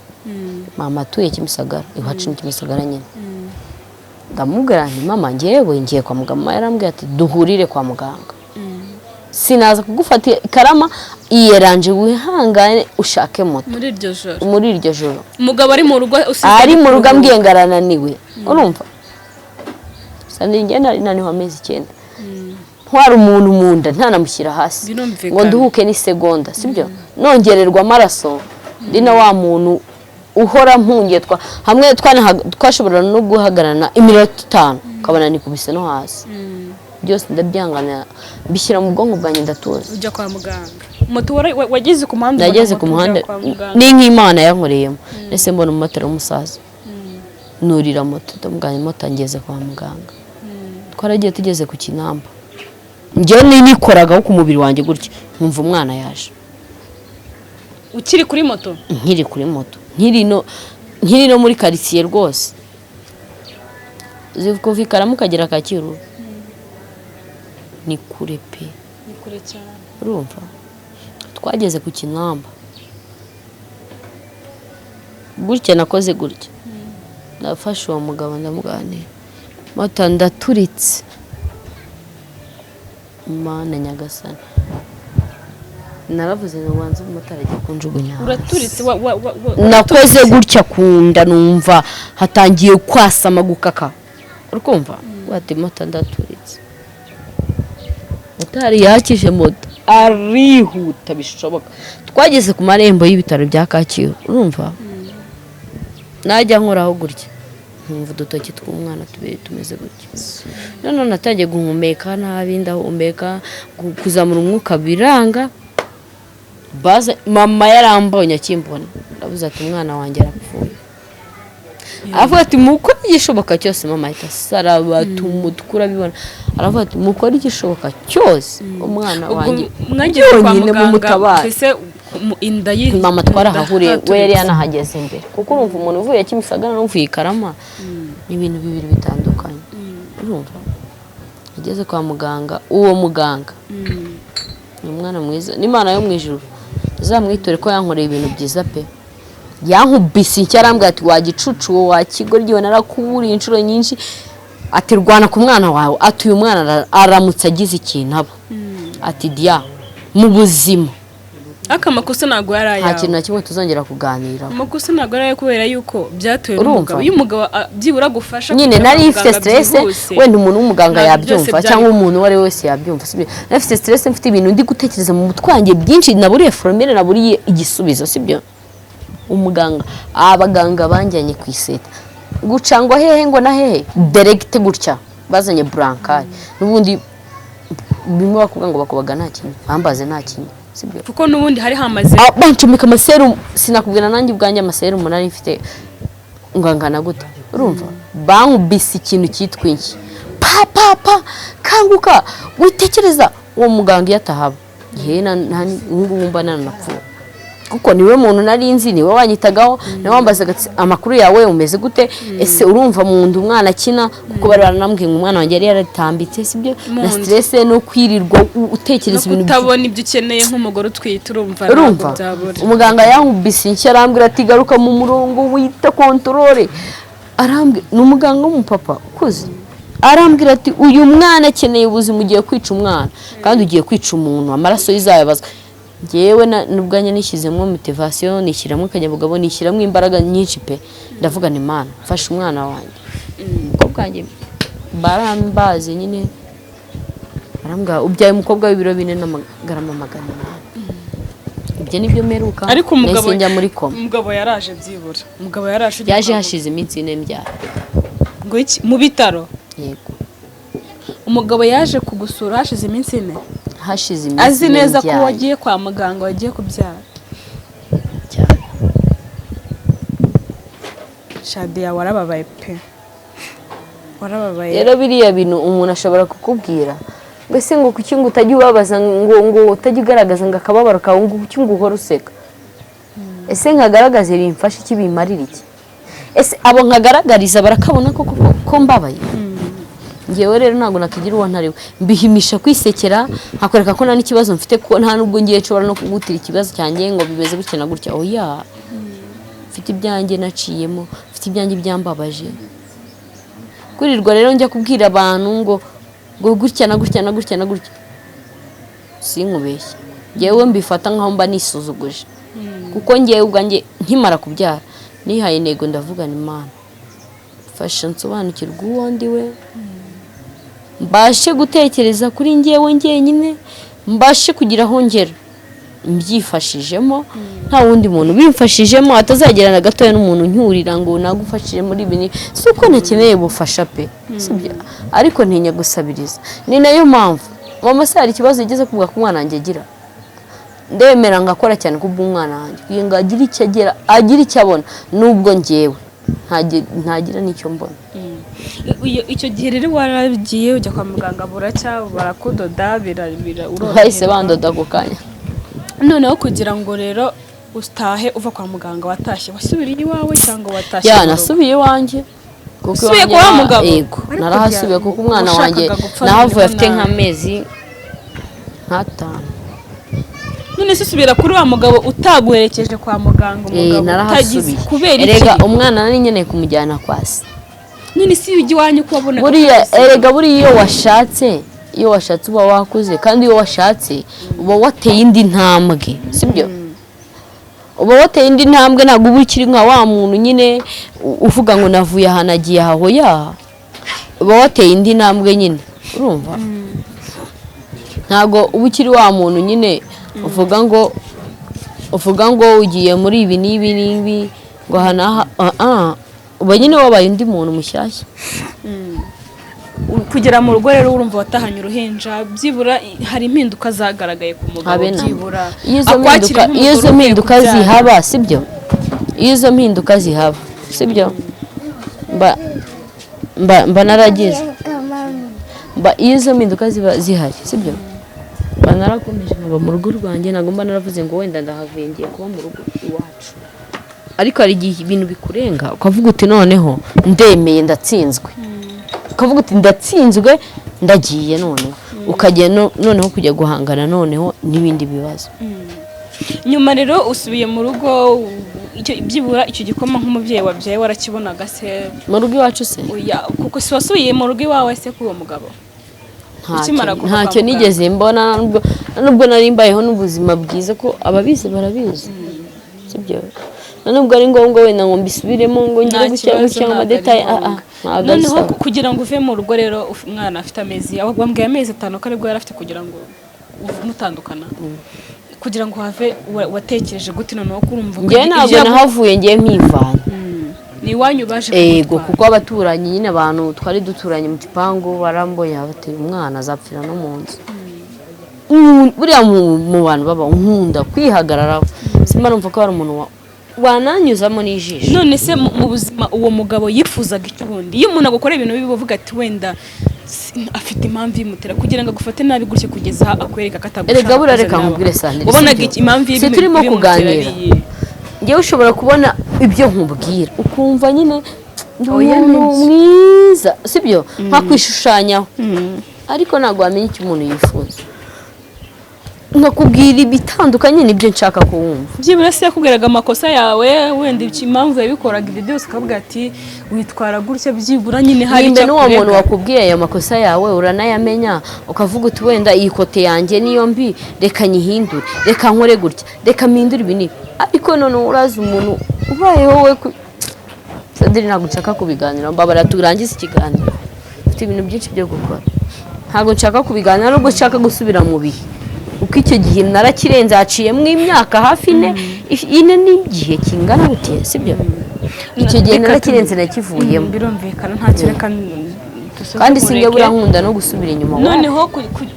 mama atuye Kimisagara iwacu Kimisagara nyine ndamubwira nti mama ngewe ngiye kwa muganga mama yarambwira ati duhurire kwa muganga sinaza kugufata Karama iyeranje wihangane ushake moto muri iryo joro
umugabo ari mu rugo
ari mu rugo ambwiye ngarananiwe urumva sandi ngenda nani amezi 9 ntwara umuntu mu nda ntanamushyira hasi ngo nduhuke ni segonda sibyo nongererwa amaraso ndina wa muntu uhora mpungiye hamwe twashobora no guhagarana iminota 5 ukabona nikubise no hasi byose ndabyangana bishyira mu bwonko bwanjye ndatuza
ujya kwa muganga moto wageze ku muhanda
nageze ku muhanda ni nk'Imana yankoreyemo nese mbona umumotari w'umusaza nurira moto ndamuganye moto ngeze kwa muganga twaragiye tugeze ku Kinamba njye nikoraga ku mubiri wanjye gutya nkumva umwana yaje
ukiri kuri moto
nkiri kuri moto nkiri no muri quartier rwose zivuvikara mukagera Kacyiru ni kure pe
ni kure cyane
urumva twageze ku Kinamba gutya nakoze gutya nafashe uwo mugabo ndamuganira moto ndaturitse Mana nyagasani naravuze ngo wanze umutara ajya kunjugunya
uraturitse
nakoze gutya kunda numva hatangiye kwasama gukaka urumva wati moto ndaturitse motari yakije moto arihuta bishoboka twageze ku marembo y'ibitaro bya Kacyiru urumva najya nkoraho gutya nkumva udutoki tw'umwana tubiri tumeze gutya none natangiye guhumeka nabi ndahumeka kuzamura umwuka biranga baza mama yarambonye akimbona ndavuze ati umwana wanjye arapfuye avuga ati mukora igishoboka cyose mama ahita saraba tumutwura bibona aravuga ati mukora igishoboka cyose umwana wanjye
mwagiye kwa muganga ese inda
mama twarahahuriye we yari yanahageze imbere kuko urumva umuntu uvuye Kimisagara n'uvuye Karama ni ibintu bibiri bitandukanye urumva ageze kwa muganga uwo muganga ni umwana mwiza n'Imana yo mu ijuru zamwitore ko yankoreye ibintu byiza pe yankubise icyarambwa ati wagicucu wakigoryi we narakuburiye inshuro nyinshi ati rwana ku mwana wawe ati uyu mwana aramutse agize ikintu aba ati dia mu buzima
akamakosa nago yaraye
nta kintu na kimwe tuzongera kuganira
amakosa nago yaraye kubera yuko byatoye n'umugabo iyo umugabo byibura gufasha
nyine nari ifite stress wenda umuntu w'umuganga yabyumva cyangwa umuntu wari wese yabyumva sibyo nafite stress mfite ibintu ndi gutekereza mu mutwange byinshi naburiye formule naburiye igisubizo sibyo umuganga abaganga banjyanye ku iseta gucangwa hehe ngo na hehe direct gutya bazanye brancard nubundi bimwe bakubwa ngo bakubaga nta kintu bambaze nta kintu sibyo
kuko nubundi hari hamaze
bancumika amaserum sinakubwira nanjye ubwanjye amaserum nari mfite ngangana gute urumva bankubise ikintu cyitwinki pa kanguka witekereza uwo muganga yatahaba yena ngumba nanapfu kuko niwe muntu nari nzi niwe wanyitagaho nawe wambazaga amakuru yawe umeze gute ese urumva mu nda umwana akina kuko bari baranambwiye ngo umwana wanjye yari yaratambitse sibyo na stress no kwirirwa utekereza ibintu
utabona ibyo ukeneye nk'umugore utwite urumva
umuganga yankubise icyarambwira ati garuka mu murongo wita controle arambwira n'umuganga w'umupapa ukuze arambwira ati uyu mwana akeneye ubuzima ugiye kwica umwana kandi ugiye kwica umuntu amaraso yizayabazwa ngewe nubwanye nishyizemo motivation nishyiramo kanyabugabo nishyiramo imbaraga nyinshi pe ndavuga ni Imana fasha umwana wanjye uko bwanjye barambaze nyine barambwa ubyaye umukobwa w'ibiro 4 n'amagarama 800 ibyo nibyo meruka
ariko umugabo
njya muri koma
umugabo yaraje byibura umugabo
yaje hashize iminsi 4 mbyara
ngo iki mu bitaro
yego
umugabo yaje kugusura hashize iminsi 4
hashize iminsi
azi neza ko wagiye kwa muganga wagiye kubyara
cyane
Shadia warababaye pe warababaye
rero biriya bintu umuntu ashobora kukubwira mbese ngo kuki ngo utajya ubabaza ngo utajya ugaragaza ngo akababaro kawe ngo kuki ngo uhora useka ese nkagaragaze bimfasha iki bimarira iki ese abo nkagaragariza barakabona ko mbabaye ngewe rero ntabwo nakigira uwo ntariwe mbihimisha kwisekera nkakoreka ko nta n'ikibazo mfite ko nta nubwo ngiye nshobora no kugutira ikibazo cyanjye ngo bimeze gutya na gutya oya mfite ibyanjye naciyemo mfite ibyanjye byambabaje kurirwa rero njya kubwira abantu ngo gutya na gutya na gutya na gutya sinkubeshye ngewe mbifata nkaho mba nisuzuguje kuko ngewe ubwanjye nkimara kubyara nihaye intego ndavuga ni Imana fasha nsobanukirwa uwo ndi we mbashe gutekereza kuri ngewe ngenyine mbashe kugira aho ngera mbyifashijemo nta wundi muntu bimfashijemo atazagera na gatoya n'umuntu ncyurira ngo nagufashije muri ibi si uko ntakeneye ubufasha pe ariko ntinya gusabiriza ni nayo mpamvu mama se hari ikibazo yigeze kuvuga ko umwana wanjye agira ndemera ngakora cyane kubw'umwana wanjye kugira ngo agire icyo agera agire icyo abona nubwo njyewe ntagira n'icyo mbona
icyo gihe rero waragiye ujya kwa muganga buracya barakudoda
bahise bandoda ako kanya
noneho kugira ngo rero utahe uva kwa muganga watashye wasubiriye iwawe cyangwa watashye
nasubiye iwanjye
usubiye kwa mugabo
yego narahasubiye kuko umwana wanjye nahavuye afite nk'amezi nk'atanu
none se usubira kuri wa mugabo utaguherekeje kwa muganga umugabo utagize kubera iki
erega umwana nari nkeneye kumujyana kwa se
none si ujya iwanyu ko wabona
erega buriya iyo washatse uba wakuze kandi iyo washatse uba wateye indi ntambwe sibyo uba wateye indi ntambwe ntabwo uba ukiri nka wa muntu nyine uvuga ngo navuye aha nagiye aho uba wateye indi ntambwe nyine urumva ntabwo uba ukiri wa muntu nyine uvuga ngo ugiye muri ibi n'ibi n'ibi ngo aha n'aha uba nyine wabaye undi muntu mushyashya
kugera mu rugo rero urumva watahanye uruhinja byibura hari impinduka zagaragaye ku mugabo byibura
iyo izo mpinduka zihaba sibyo iyo izo mpinduka zihaba sibyo mba naragize iyo izo mpinduka ziba zihari sibyo mba narakomeje nkaba mu rugo rwanjye ntabwo mba naravuze ngo wenda ndahavuye ngiye kuba mu rugo iwacu ariko hari igihe ibintu bikurenga ukavuga uti noneho ndemeye ndatsinzwe ukavuga uti ndatsinzwe ndagiye noneho ukajya noneho kujya guhangana noneho n'ibindi bibazo
nyuma rero usubiye mu rugo byibura icyo gikoma nk'umubyeyi wabyaye warakibonaga se
mu rugo iwacu se
kuko si wasubiye mu rugo iwawe se k'uwo mugabo
ntacyo nigeze mbona nubwo nari mbayeho n'ubuzima bwiza ko ababizi barabizi sibyo nubwo ari ngombwa wenda ngo mbisubiremo ngo ngire gutya amadetaye
noneho kugira ngo uve mu rugo rero umwana afite amezi wambwiye amezi 5 ko aribwo yari afite kugira ngo mutandukana kugira ngo have watekereje gute noneho kurumva
ngiye ntabwo nahavuye ngiye mpivana
ni iwanyu baje
yego kuko abaturanyi nyine abantu twari duturanye mu gipangu baramboye bateye umwana azapfira no mu nzu buriya mu bantu baba nkunda kwihagararaho simba numva ko hari umuntu wananyuzamo n'ijisho
none se mu buzima uwo mugabo yifuzaga icyo ubundi iyo umuntu agukorera ibintu bibi bavuga ati wenda afite impamvu imutera kugira ngo agufate nabi gutya kugeza akwereka ko atagushaka
erega burareka nkubwire sandire
ubonaga impamvu
ibi turimo kuganira ngewe ushobora kubona ibyo nkubwira ukumva nyine umuntu mwiza sibyo nka kwishushanyaho ariko ntabwo wamenya icyo umuntu yifuza nkakubwira ibitandukanye nibyo nshaka kuwumva
byibura se yakubwiraga amakosa yawe wenda impamvu yabikoraga ibyo byose ukavuga ati witwara gutya byibura nyine hari
icyo n'uwo muntu wakubwiye ayo makosa yawe uranayamenya ukavuga uti wenda iyi kote yanjye niyo mbi reka nyihindure reka nkore gutya reka mpindure ibi n'ibi ariko noneho urazi umuntu ubayeho we Sandrine ntabwo nshaka kubiganira mbabara turangize ikiganiro ufite ibintu byinshi byo gukora ntabwo nshaka kubiganira nubwo nshaka gusubira mu bihe uko icyo gihe narakirenze haciyemo imyaka hafi ine n'igihe kingana gute sibyo icyo gihe narakirenze nakivuyemo
birumvikana ntacyo reka
kandi sinjye burankunda no gusubira inyuma
noneho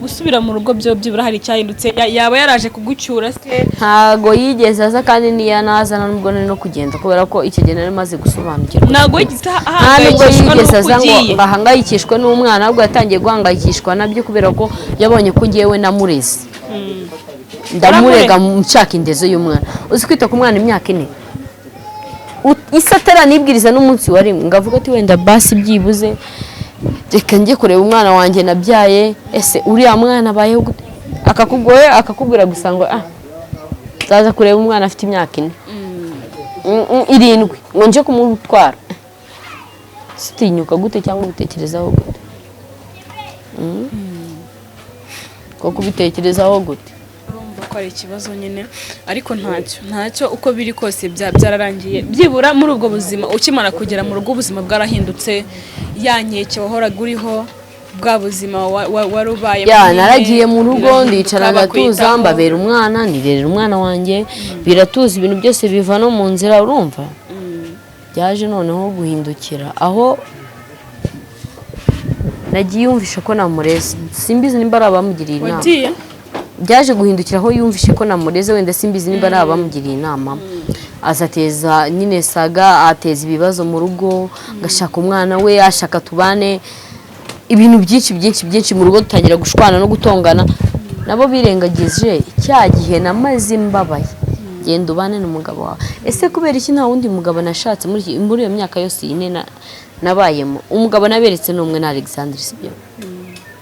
gusubira mu rugo byo byibura hari icyahindutse yaba yaraje kugucyura se
ntago yigeze aza kandi niyanaza nubwo nari no kugenda kubera ko icyo gihe nari maze gusobanukirwa
ntago yigeze
aza ngo bahangayikishwe n'umwana ahubwo yatangiye guhangayikishwa nabyo kubera ko yabonye ko ngewe namureze ndamurega nshaka indezo y'umwana uzi kwita ku mwana imyaka 4 isa ataranibwiriza n'umunsi wa rimwe ngavuga ati wenda basi byibuze reka njye kureba umwana wanjye nabyaye ese uriya mwana abayeho akakugoye akakubwira gusa ngo zaza kureba umwana afite imyaka 7 ngo nje kumutwara sitinyuka gute cyangwa ubitekerezaho gute ko kubitekerezaho gute
urumva ko ari ikibazo nyine ariko ntacyo uko biri kose byararangiye byibura muri ubwo buzima ukimara kugera mu rugo ubuzima bwarahindutse yankeke wahoraga uriho bwa buzima wari ubaye
naragiye mu rugo ndicara ndatuza mbabera umwana nirerera umwana wanjye biratuza ibintu byose biva no mu nzira urumva byaje noneho guhindukira aho nagiye yumvisha ko namureze simbizi nimba ari abamugiriye inama byaje guhindukira aho yumvishe ko namureze wenda simbizi nimba ari abamugiriye inama azateza nyine saga ateza ibibazo mu rugo gashaka umwana we ashaka tubane ibintu byinshi mu rugo dutangira gushwana no gutongana nabo birengagije cya gihe namaze mbabaye genda ubane n'umugabo wawe ese kubera iki nta wundi mugabo nashatse muri iyo myaka yose ine nabayemo umugabo naberetse n'umwe na Alexandre sibyo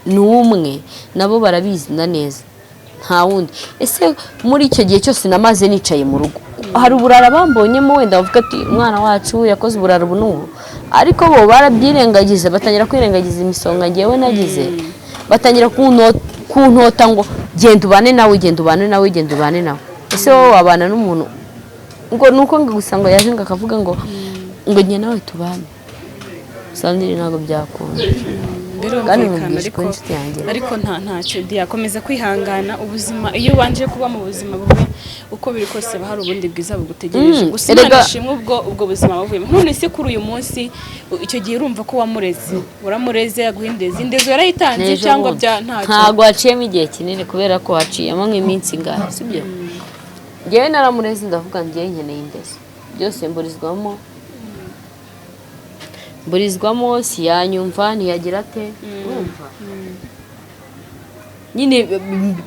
n'umwe nabo barabizi neza nta wundi ese muri icyo gihe cyose namaze nicaye mu rugo hari uburara bambonyemo wenda bavuga ati umwana wacu yakoze uburara n'ubu ariko bo barabyirengagiza batangira kwirengagiza imisonga ngewe nagize batangira kuntota ngo genda ubane nawe ese wowe wabana n'umuntu ngo nuko gusa ngo yaje ngo akavuga ngo njye nawe tubane Sandrine ntabwo byakunda
ariko ntacyo diyakomeza kwihangana ubuzima iyo ubanje kuba mu buzima bubi uko biri kose hari ubundi bwiza bugutegereje gusa nishimwe ubwo buzima bavuyemo none se kuri uyu munsi icyo gihe urumva ko uramureze yaguhindeze indezo yarayitanze cyangwa
ntabwo haciyemo igihe kinini kubera ko haciyemo nk'iminsi ingahe sibyo ngewe naramureze ndavuga ngewe nkeneye indezo byose mburizwamo siyanyumva ntiyagira ate urumva nyine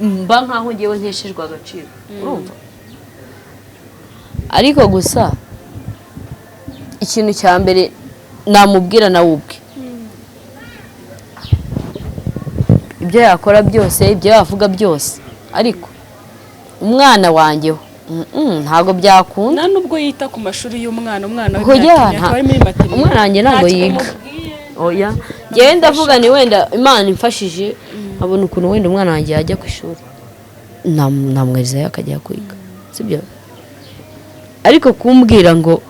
mba nkaho ngewe nteshejwe agaciro urumva ariko gusa ikintu cya mbere namubwira nawe ubwe ibyo yakora byose ibyo yavuga byose ariko umwana wanjyeho ntabwo byakunda
nubwo yita ku mashuri y'umwana umwana
wanjye ntabwo yiga oya ngewe ndavuga ni wenda Imana imfashije abona ukuntu wenda umwana wanjye yajya ku ishuri namwerezayo akajya kwiga sibyo ariko kumbwira ngo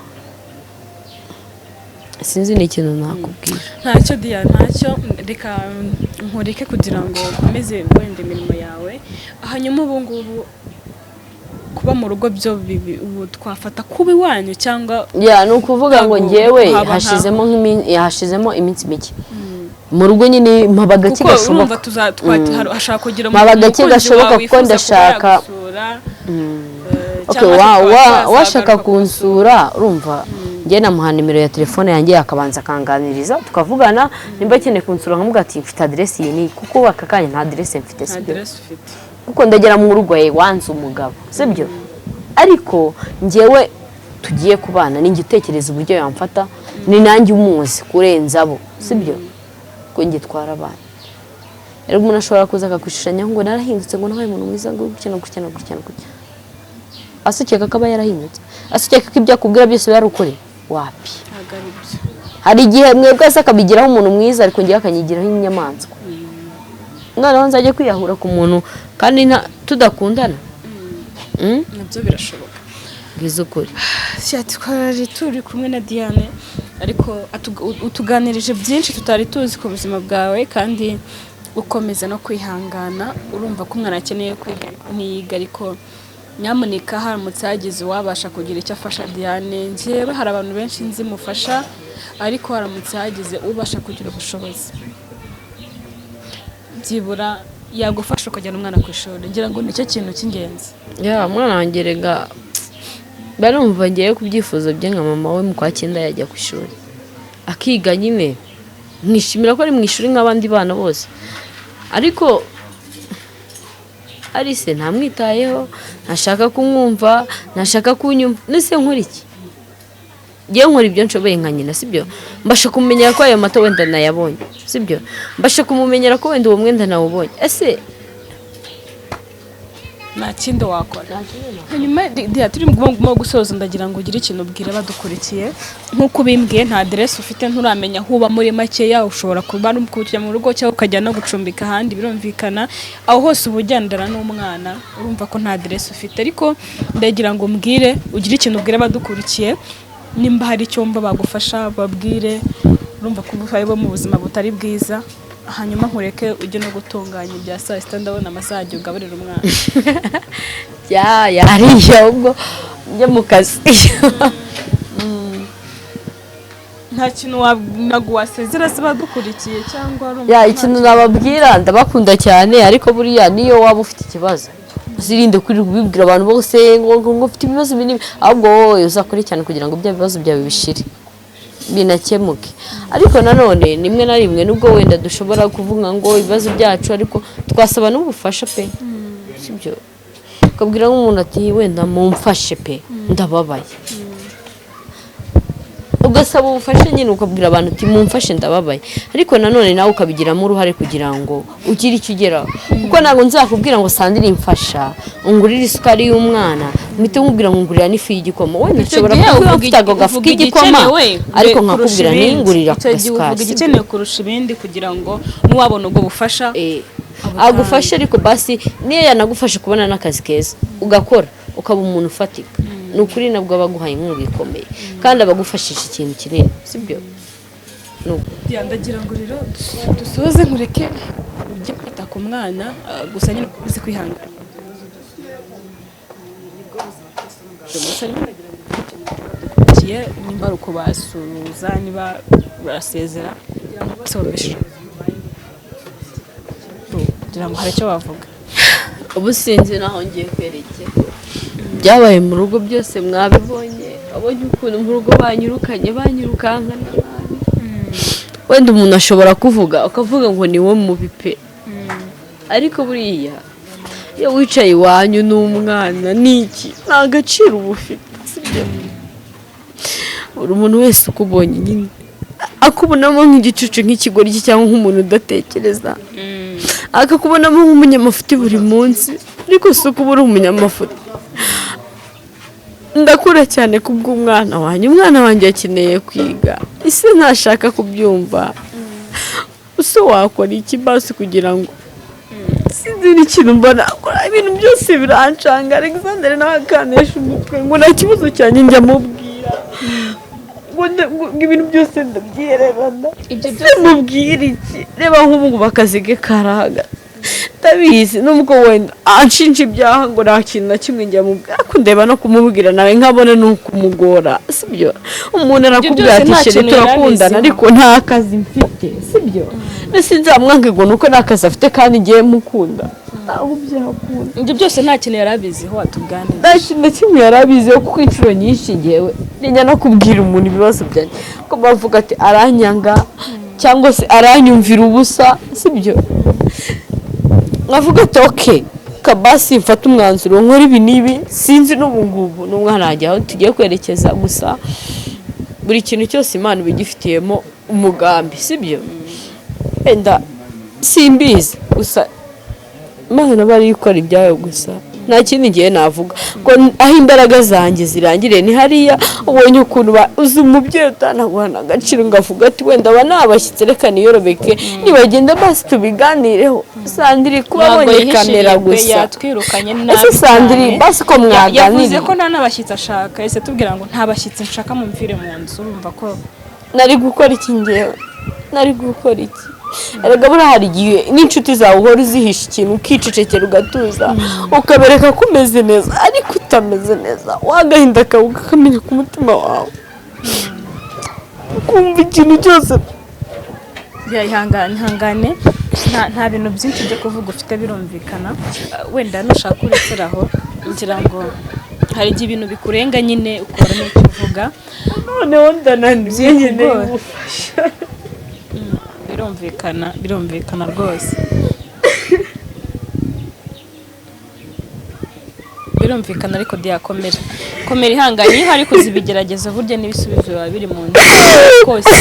sinzi n'ikintu nakubwira
ntacyo diya ntacyo reka nkureke kugira ngo ukomeze wenda imirimo yawe hanyuma ubu ngubu kuba mu rugo byo ubu twafata kuba iwanyu cyangwa
ni ukuvuga ngo ngewe hashizemo iminsi mike mu rugo nyine mpaba gake gashoboka kuko ndashaka washaka kunsura urumva njye namuha nimero ya telefone yanjye akabanza akanganiriza tukavugana nimba akeneye kunsura nkamubwira ati mfite aderesi iyi ni kuko aka kanya nta aderesi mfite sibyo kuko ndagera mu rugo wanze umugabo sibyo ariko njyewe tugiye kubana ninjye utekereza uburyo yamfata ni nanjye umuzi kurenza abo sibyo ko njye twarabana rero umuntu ashobora kuza akakwishushanyaho ngo narahindutse ngo nabaye umuntu mwiza ngo gutya asukeka ko aba yarahindutse asukeka ko ibyo akubwira byose yarukore wapi hari igihe mwebwe se akabigiraho umuntu mwiza ariko ngiye akanyigiraho inyamaswa noneho nzajya kwiyahura ku muntu kandi tudakundana
nabyo birashoboka
bwiza ukuri
twari turi kumwe na Diane ariko utuganirije byinshi tutari tuzi ku buzima bwawe kandi ukomeza no kwihangana urumva ko umwana akeneye kwiga ariko nyamuneka haramutse hagize uwabasha kugira icyo afasha Diane njyewe hari abantu benshi nzi mufasha ariko haramutse hagize ubasha kugira ubushobozi byibura yagufasha ukajyana umwana ku ishuri ngira ngo nicyo kintu cy'ingenzi
umwana wanjye rega barumva ngiye ku byifuzo bye nka mama we mu kwa 9 yajya ku ishuri akiga nyine mwishimira ko ari mu ishuri nk'abandi bana bose ariko Alice ntamwitayeho ntashaka kumwumva ntashaka kunyumva nese nkora iki ngiye nkora ibyo nshoboye nka nyina sibyo mbasha kumenyera ko ayo mata wenda nayabonye sibyo mbasha kumumenyera ko wenda uwo mwenda nawubonye ese
nta kindi wakora hanyuma Diya turi mu gusoza ndagira ngo ugire ikintu ubwira badukurikiye nk'uko bimbwiye nta aderesi ufite nturamenya aho uba muri makeya ushobora kuba kujya mu rugo cyangwa ukajya no gucumbika ahandi birumvikana aho hose uba ugendana n'umwana urumva ko nta aderesi ufite ariko ndagira ngo umbwire ugire ikintu ubwira badukurikiye nimba hari icyumba bagufasha babwire urumva ko ubaye bo mu buzima butari bwiza hanyuma nkureke ujye no gutunganya ibya saa sita ndabona amasaha ajya ugaburira umwana.
yariye ubwo njye mu kazi.
Nta kintu wasezera se badukurikiye cyangwa
ikintu nababwira ndabakunda cyane ariko buriya niyo waba ufite ikibazo uzirinde kuri kubibwira abantu bose ngo ufite ibibazo binini, ahubwo wowe uzakore cyane kugira ngo bya bibazo byawe bishire binakemuke. Ariko nanone nimwe na rimwe nubwo wenda dushobora kuvuga ngo ibibazo byacu ariko twasaba n'ubufasha pe, sibyo ukabwira nk'umuntu ati wenda mumfashe pe ndababaye, ugasaba ubufasha nyine ukabwira abantu ati mumfashe ndababaye, ariko nanone nawe ukabigiramo uruhare kugira ngo ugire icyo ugeraho. Kuko ntabwo nzakubwira ngo Sandrine mfasha ungurire isukari y'umwana mpite nkubwira ngo ngurira n'ifu y'igikoma, wenda nshobora kuba mfite ako gafu k'igikoma ariko nkakubwira ningurira ku gasukari.
Igikeneye kurusha ibindi kugira ngo nuwabona ubwo bufasha
agufashe, ariko basi niyo yanagufashe kubona n'akazi keza ugakora ukaba umuntu ufatika, ni ukuri nabwo abaguhaye inkunga ikomeye kandi abagufashije ikintu kinini, sibyo?
Ndagira ngo rero dusoze nkureke ujye kwita ku mwana, gusa nyine uzi kwihangana. Nimba ari ukubasuhuza, niba barasezera kugira ngo hari icyo bavuga.
Ubu sinzi naho ngiye kwerekera, byabaye mu rugo byose mwabibonye, abonye ukuntu mu rugo banyirukankana nabi. Wenda umuntu ashobora ukavuga ngo ni wo mubi pe, ariko buriya iyo wicaye iwanyu n'umwana n'iki nta gaciro uba ufite, sibyo? buri umuntu wese ukubonye nyine akubonamo nk'igicucu nk'ikigoryi cyangwa nk'umuntu udatekereza, akakubonamo nk'umunyamafuti buri munsi, ariko si uko uba uri umunyamafuti. Ndakura cyane kubw'umwana wanjye, umwana wanjye akeneye kwiga, isi ntashaka kubyumva, use wakora iki basi kugira ngo sinzi n'ikintu mbona ibintu byose birancanga. Alexander nawe akanesha umutwe ngo nta kibazo cyanjye njya mubwira ngo ibintu byose ndabyihererana, ibyo byose mubwira iki? Reba nk'ubu akazi ke karahagaze, ndabizi nubwo wenda anshinja ibyaha ngo nta kintu na kimwe njya mubwira, ariko ndeba no kumubwira nawe nkabona ni ukumugora, sibyo? Umuntu arakubwira ati sheri turakundana ariko nta kazi mfite, sibyo? Nasi nzamwange ngo nuko nta kazi afite kandi ngiye mukunda, aho byakunda.
Ibyo byose nta kintu yarabiziho watuganira,
nta kintu na kimwe yarabiziho, kuko inshuro nyinshi ngewe njya no kubwira umuntu ibibazo byanjye ko bavuga ati aranyanga cyangwa se aranyumvira ubusa, sibyo? Nkavuga ati okay kabasi mfata umwanzuro nkora ibi n'ibi, sinzi n'ubu ngubu n'umwana wanjye aho tugiye kwerekeza, gusa buri kintu cyose Imana ibigifitiyemo umugambi, sibyo? Wenda simbizi, gusa Imana bari gukora ibyayo gusa, nta kindi ngiye navuga ko aho imbaraga zanjye zirangiriye ni hariya. Ubonye ukuntu uzi umubyeyi utanaguhana agaciro ngavuga ati wenda aba nabashyitse reka niyorobeke nibagenda basi tubiganireho. Sandrine kuba abonye kamera gusa
yatwirukanye nabi.
Ese Sandrine basi ko mwaganiriye
yavuze ko nta n'abashyitsi ashaka, ese tubwira ngo nta bashyitsi nshaka mumvire mu nzu, urumva ko
nari gukora iki ngewe? Nari gukora iki? Erega buriya hari igihe n'inshuti zawe uhora uzihisha ikintu ukicecekera ugatuza ukabereka ko umeze neza ariko utameze neza, wagahinda kawe kakamenya ku mutima wawe, ukumva ikintu cyose.
ihangane nta bintu byinshi byo kuvuga ufite birumvikana. Wenda nushaka urekeraho ngira ngo hari igihe ibintu bikurenga nyine ukora n'icyo uvuga,
noneho ndananiye nyine ubufasha.
birumvikana rwose, birumvikana, ariko diyakomera ihanganye. Iyo hari kuzibigerageza burya n'ibisubizo biba biri mu nzu kose.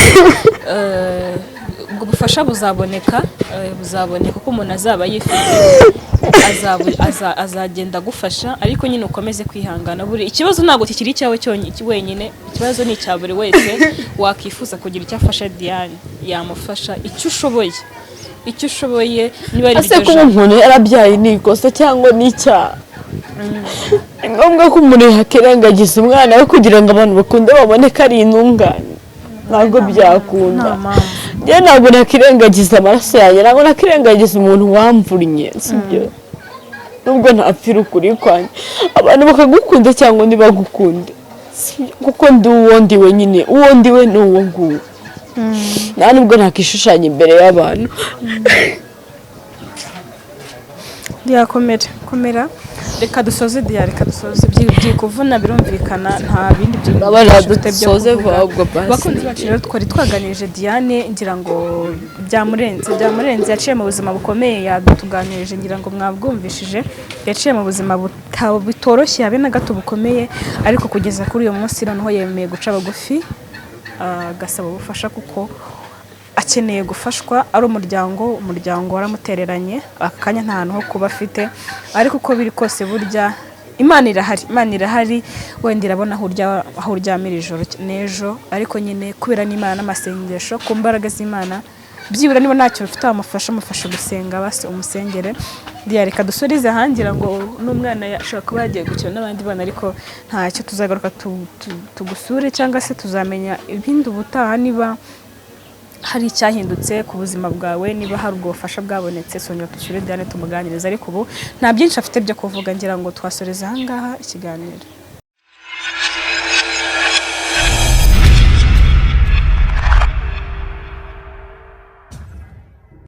Ubwo bufasha buzaboneka uko umuntu azaba yifite, azagenda agufasha, ariko nyine ukomeze kwihangana. Buri ikibazo ntabwo kikiri icyawe wenyine, ikibazo ni icya buri wese wakifuza kugira icyo afasha Diane, yamufasha icyo ushoboye niba ari
ese kuba umuntu yarabyaye ni ikosa cyangwa ni icyaha? Ni ngombwa ko umuntu yakirengagiza umwana we kugira ngo abantu bakunde babone ko ari intungane? Ntabwo byakunda. njye ntabwo nakirengagiza amaraso yanjye, ntabwo nakirengagiza umuntu wamvunnye, sibyo? Nubwo ntapfira ukuri kwanjye, abantu bakagukunda cyangwa ntibagukunda, kuko ndi uwo ndiwe nyine, uwo ndiwe ni uwo nguwo. nta nubwo nakishushanya imbere y'abantu.
komera reka dusoze reka dusoze byikuvuna birumvikana nta bindi
dusoze
bakunzi bacu rero twari twaganirije Diane ngira ngo byamurenze yaciye mu buzima bukomeye yadutuganirije ngira ngo mwabwumvishije yaciye mu buzima bitoroshye habe na gato bukomeye ariko kugeza kuri uyu munsi noneho yemeye guca bagufi agasaba ubufasha kuko akeneye gufashwa ari umuryango waramutereranye akanya nta hantu ho kuba afite ariko uko biri kose burya Imana irahari wenda irabona aho uryamira ijoro n'ejo ariko nyine kubera n'Imana n'amasengesho ku mbaraga z'Imana byibura niba ntacyo ufite amufasha gusenga base umusengere reka dusurize hangira ngo n'umwana yashaka kuba yagiye gukina n'abandi bana ariko ntacyo tuzagaruka tugusure cyangwa se tuzamenya ibindi ubutaha niba hari icyahindutse ku buzima bwawe niba hari ubwo bufasha bwabonetse songera dusure Diane tumuganiriza ariko ubu nta byinshi afite byo kuvuga ngira ngo twasoreza aha ngaha ikiganiro.